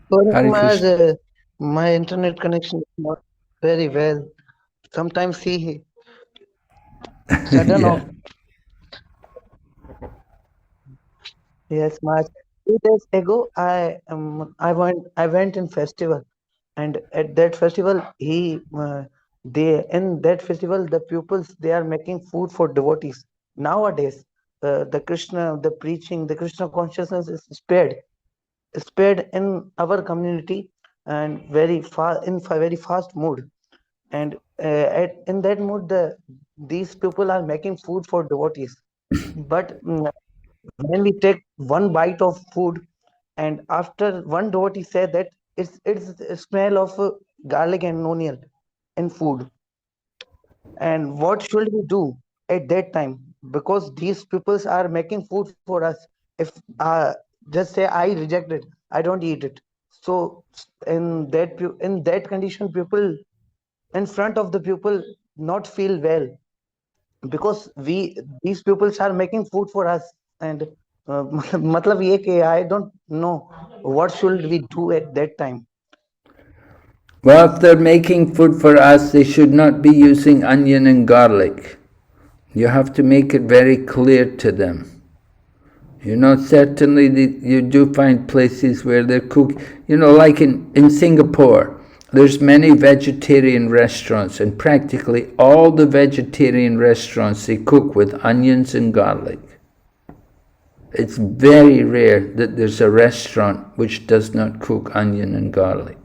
Sorry, Hare Maharaj, Krishna. my internet connection is not very well. Sometimes he sudden Yeah. off. Yes, Maharaj. 2 days ago, I went in festival, and at that festival, in that festival the pupils, they are making food for devotees. Nowadays, the preaching, the Krishna consciousness is spread in our community, and very very fast mood. And in that mood, these people are making food for devotees. But when we take one bite of food, and after one devotee said that it's a smell of garlic and onion in food. And what should we do at that time? Because these peoples are making food for us. If just say I reject it, I don't eat it. So in that condition, people in front of the people not feel well, because these peoples are making food for us. And matlab ye कि I don't know what should we do at that time. Well, if they're making food for us, they should not be using onion and garlic. You have to make it very clear to them. Certainly you do find places where they cook, like in Singapore, there's many vegetarian restaurants, and practically all the vegetarian restaurants, they cook with onions and garlic. It's very rare that there's a restaurant which does not cook onion and garlic.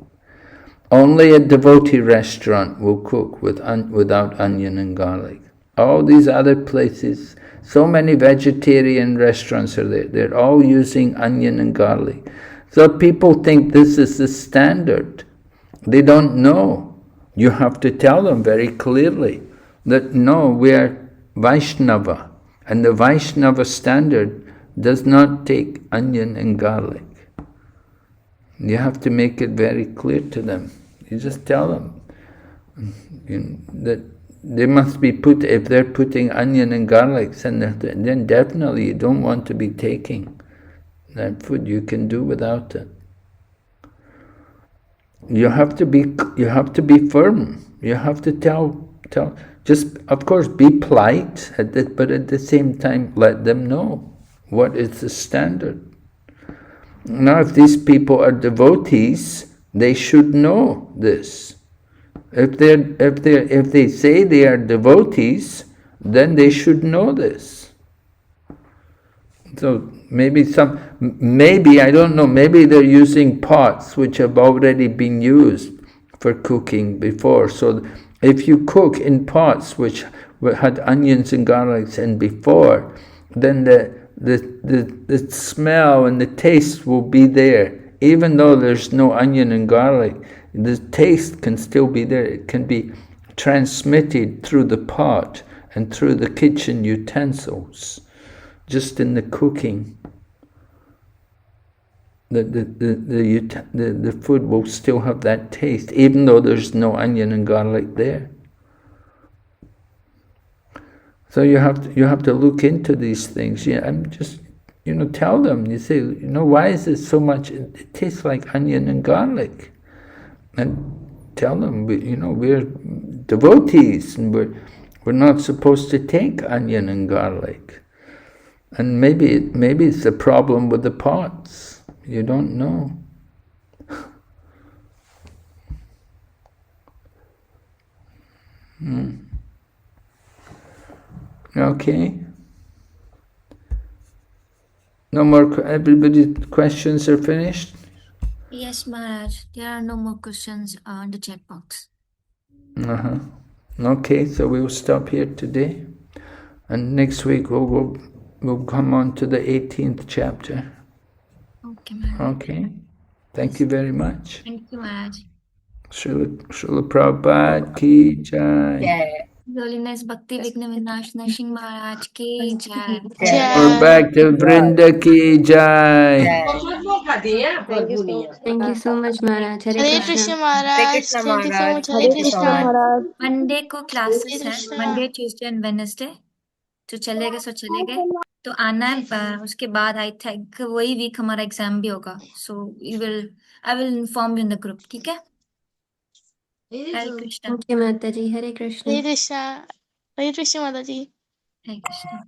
Only a devotee restaurant will cook without onion and garlic. All these other places, so many vegetarian restaurants are there. They're all using onion and garlic. So people think this is the standard. They don't know. You have to tell them very clearly that no, we are Vaishnava. And the Vaishnava standard does not take onion and garlic. You have to make it very clear to them. You just tell them that they must be if they're putting onion and garlic, then definitely you don't want to be taking that food. You can do without it. You have to be firm. You have to tell. Just, of course, be polite, but at the same time, let them know what is the standard. Now, if these people are devotees, they should know this. If they say they are devotees, then they should know this. So maybe I don't know, maybe they're using pots which have already been used for cooking before. So if you cook in pots which had onions and garlics in before, then the smell and the taste will be there. Even though there's no onion and garlic, the taste can still be there. It can be transmitted through the pot and through the kitchen utensils, just in the cooking. The food will still have that taste, even though there's no onion and garlic there. So you have to look into these things. Yeah, I'm just, tell them. You say, why is it so much? It tastes like onion and garlic, and tell them, we're devotees, and we're not supposed to take onion and garlic. And maybe it's a problem with the pots. You don't know. Okay. No more. Everybody's questions are finished? Yes, Maharaj. There are no more questions on the chat box. Okay, so we will stop here today. And next week we'll come on to the 18th chapter. Okay, Maharaj. Okay. Thank you very much. Thank you, Maharaj. Srila Prabhupada ki jai. Yeah. His Holiness Bhakti Vigna Vinashna Singh Maharaj ki jai. Or back to Vrinda ki jai. Thank you so much. Thank you so much, Maharaj. Hare Krishna Maharaj. Krishna Thank you so Maharaj. much. Hare Hare Krishna Krishna. Maharaj. Monday को classes हरे है, Krishna. Monday Tuesday and Wednesday, तो चले गए तो आना है। उसके बाद आई थिंक वही वीक हमारा एग्जाम भी होगा, so I will inform you in the group, ठीक है? हरे Krishna. Thank you, Mataji. Hare Krishna. हरे कृष्णा। हरे कृष्ण माता जी। हरे कृष्णा।